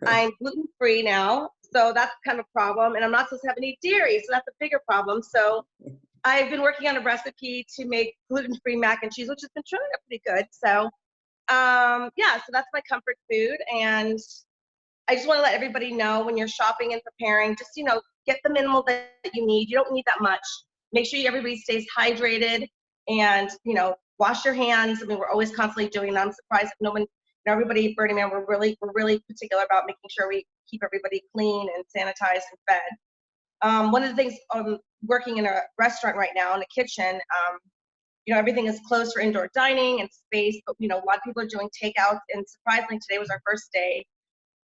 I'm gluten-free now, so that's kind of a problem. And I'm not supposed to have any dairy, so that's a bigger problem. So I've been working on a recipe to make gluten-free mac and cheese, which has been turning out pretty good. So yeah, so that's my comfort food. And I just want to let everybody know, when you're shopping and preparing, just, you know, get the minimal that you need. You don't need that much. Make sure everybody stays hydrated, and, you know, wash your hands. I mean, we're always constantly doing that. I'm surprised no one, everybody at Burning Man, we're really particular about making sure we keep everybody clean and sanitized and fed. One of the things, working in a restaurant right now in a kitchen, you know, everything is closed for indoor dining and space, but, you know, a lot of people are doing takeout, and surprisingly today was our first day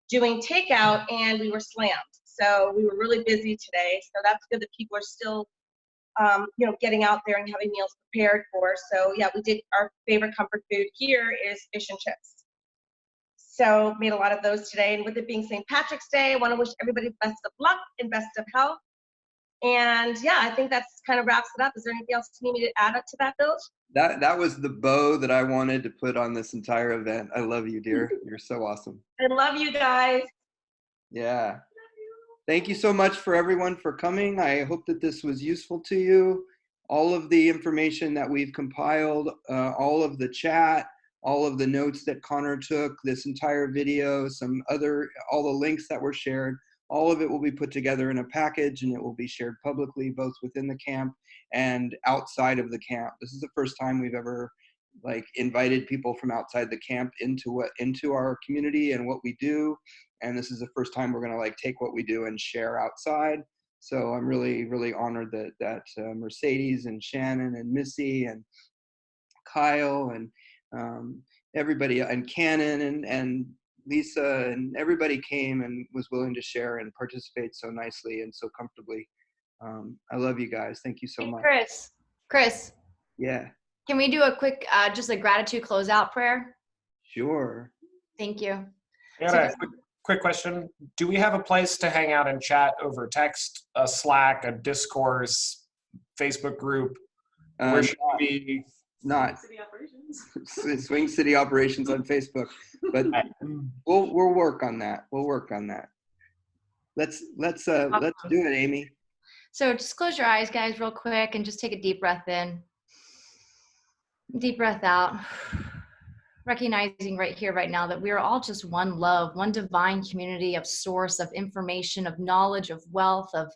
doing takeout and we were slammed. So we were really busy today. So that's good that people are still, you know, getting out there and having meals prepared for. So yeah, we did, our favorite comfort food here is fish and chips. So made a lot of those today. And with it being St. Patrick's Day, I want to wish everybody best of luck and best of health. And yeah, I think that's kind of wraps it up. Is there anything else you need me to add up to that, Bill?
That was the bow that I wanted to put on this entire event. I love you, dear. You're so awesome.
I love you guys.
Yeah. Thank you so much for everyone for coming. I hope that this was useful to you. All of the information that we've compiled, all of the chat, all of the notes that Connor took, this entire video, all the links that were shared, all of it will be put together in a package, and it will be shared publicly, both within the camp and outside of the camp. This is the first time we've ever invited people from outside the camp into our community and what we do. And this is the first time we're going to take what we do and share outside. So I'm really, really honored that Mercedes and Shannon and Missy and Kyle and everybody, and Cannon and Lisa and everybody came and was willing to share and participate so nicely and so comfortably. I love you guys. Thank you so much.
Chris.
Yeah.
Can we do a quick, just a gratitude closeout prayer?
Sure.
Thank you.
I got a quick question. Do we have a place to hang out and chat over text, a Slack, a discourse, Facebook group? Where should we be?
Not Swing City Operations on Facebook, but we'll work on that. We'll work on that. Let's do it, Amy.
So just close your eyes, guys, real quick, and just take a deep breath in. Deep breath out. recognizing right here, right now, that we are all just one love, one divine community of source, of information, of knowledge, of wealth, of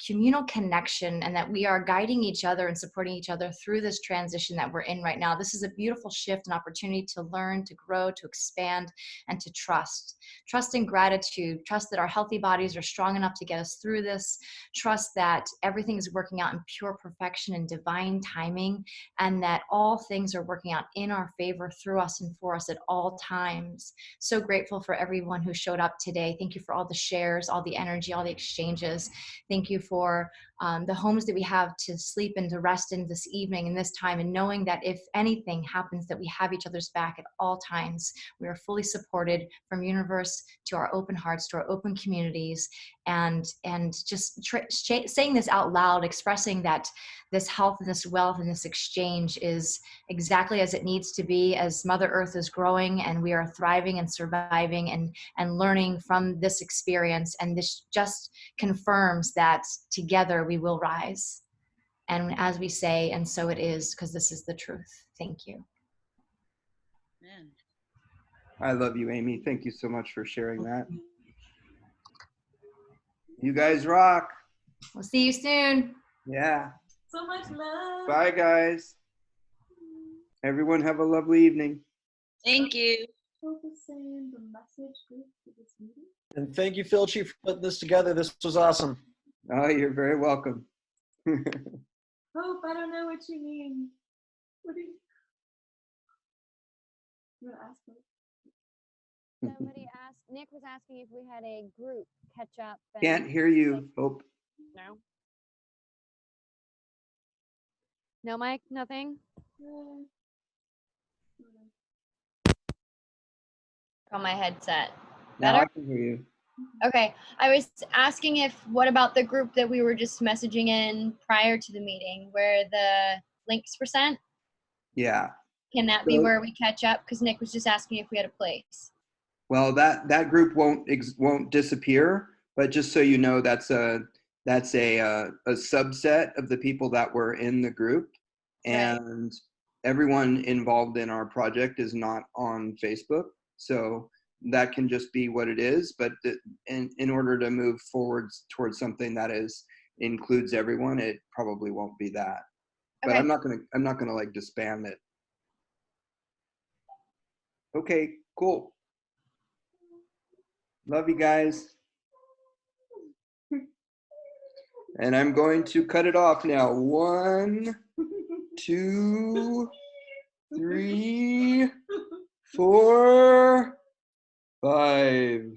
communal connection, and that we are guiding each other and supporting each other through this transition that we're in right now. This is a beautiful shift and opportunity to learn, to grow, to expand, and to trust. Trust and gratitude. Trust that our healthy bodies are strong enough to get us through this. Trust that everything is working out in pure perfection and divine timing, and that all things are working out in our favor, through us, and for us at all times. So grateful for everyone who showed up today. Thank you for all the shares, all the energy, all the exchanges. Thank you for the homes that we have to sleep and to rest in this evening and this time, and knowing that if anything happens, that we have each other's back at all times. We are fully supported, from universe to our open hearts to our open communities, and just saying this out loud, expressing that this health and this wealth and this exchange is exactly as it needs to be, as Mother Earth is growing and we are thriving and surviving and learning from this experience. And this just confirms that together we will rise. And as we say, and so it is, because this is the truth. Thank you.
Man.
I love you, Amy. Thank you so much for sharing that. You guys rock.
We'll see you soon.
Yeah.
So much love.
Bye, guys. Everyone have a lovely evening.
Thank you.
Focusing the message group for this meeting.
And thank you, Filchi, for putting this together. This was awesome.
Oh, you're very welcome.
Hope, I don't know what you mean. What do you want to ask her?
Somebody asked, Nick was asking if we had a group catch up.
Can't hear you, Hope.
No. No mic, nothing? On my headset.
Now
Better?
I can hear you.
Okay. I was asking if, what about the group that we were just messaging in prior to the meeting where the links were sent?
Yeah.
Can that be
So-
where we catch up? Because Nick was just asking if we had a place.
Well, that group won't disappear, but just so you know, that's a subset of the people that were in the group, and everyone involved in our project is not on Facebook, so that can just be what it is. But in order to move forwards towards something that includes everyone, it probably won't be that. But
Okay.
I'm not gonna like disband it. Okay, cool. Love you guys. And I'm going to cut it off now. 1, 2, 3, 4, 5.